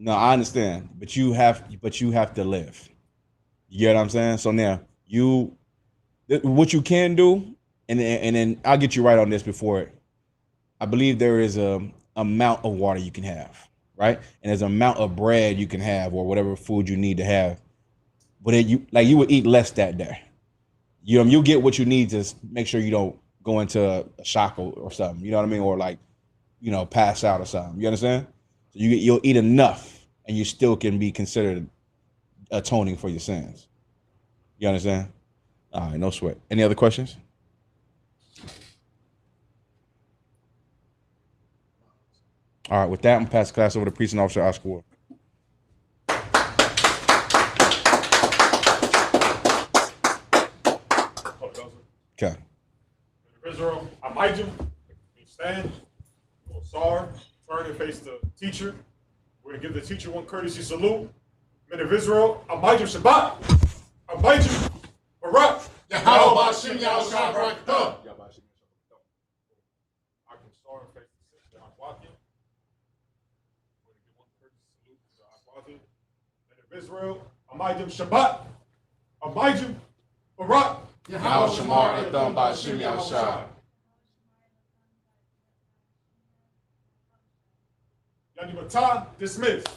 No, I understand, but you have to live. You get what I'm saying? So now what you can do, and then I'll get you right on this before it. I believe there is a amount of water you can have, right? And there's an amount of bread you can have, or whatever food you need to have. But you would eat less that day. You'll get what you need to make sure you don't go into a shock or something. You know what I mean? Or pass out or something. You understand? So you'll eat enough, and you still can be considered atoning for your sins. You understand? All right, no sweat. Any other questions? All right, with that, I'm going to pass the class over to Precinct Officer Oscar Ward. Okay. Israel, Amijim, you stand, you will SAR, turn and face the teacher. We're going to give the teacher one courtesy salute. Men of Israel, Amijim Shabbat, Amijim Barak, Yahweh Bashim Yahushua Barakatah. I can SAR and face the sister Akwathi. We're going to give one courtesy salute to Akwathi. Men of Israel, Amijim Shabbat, Amijim Barak. Yahweh Shamar Adam Bashim Yahushua. Yanni Matah, dismissed.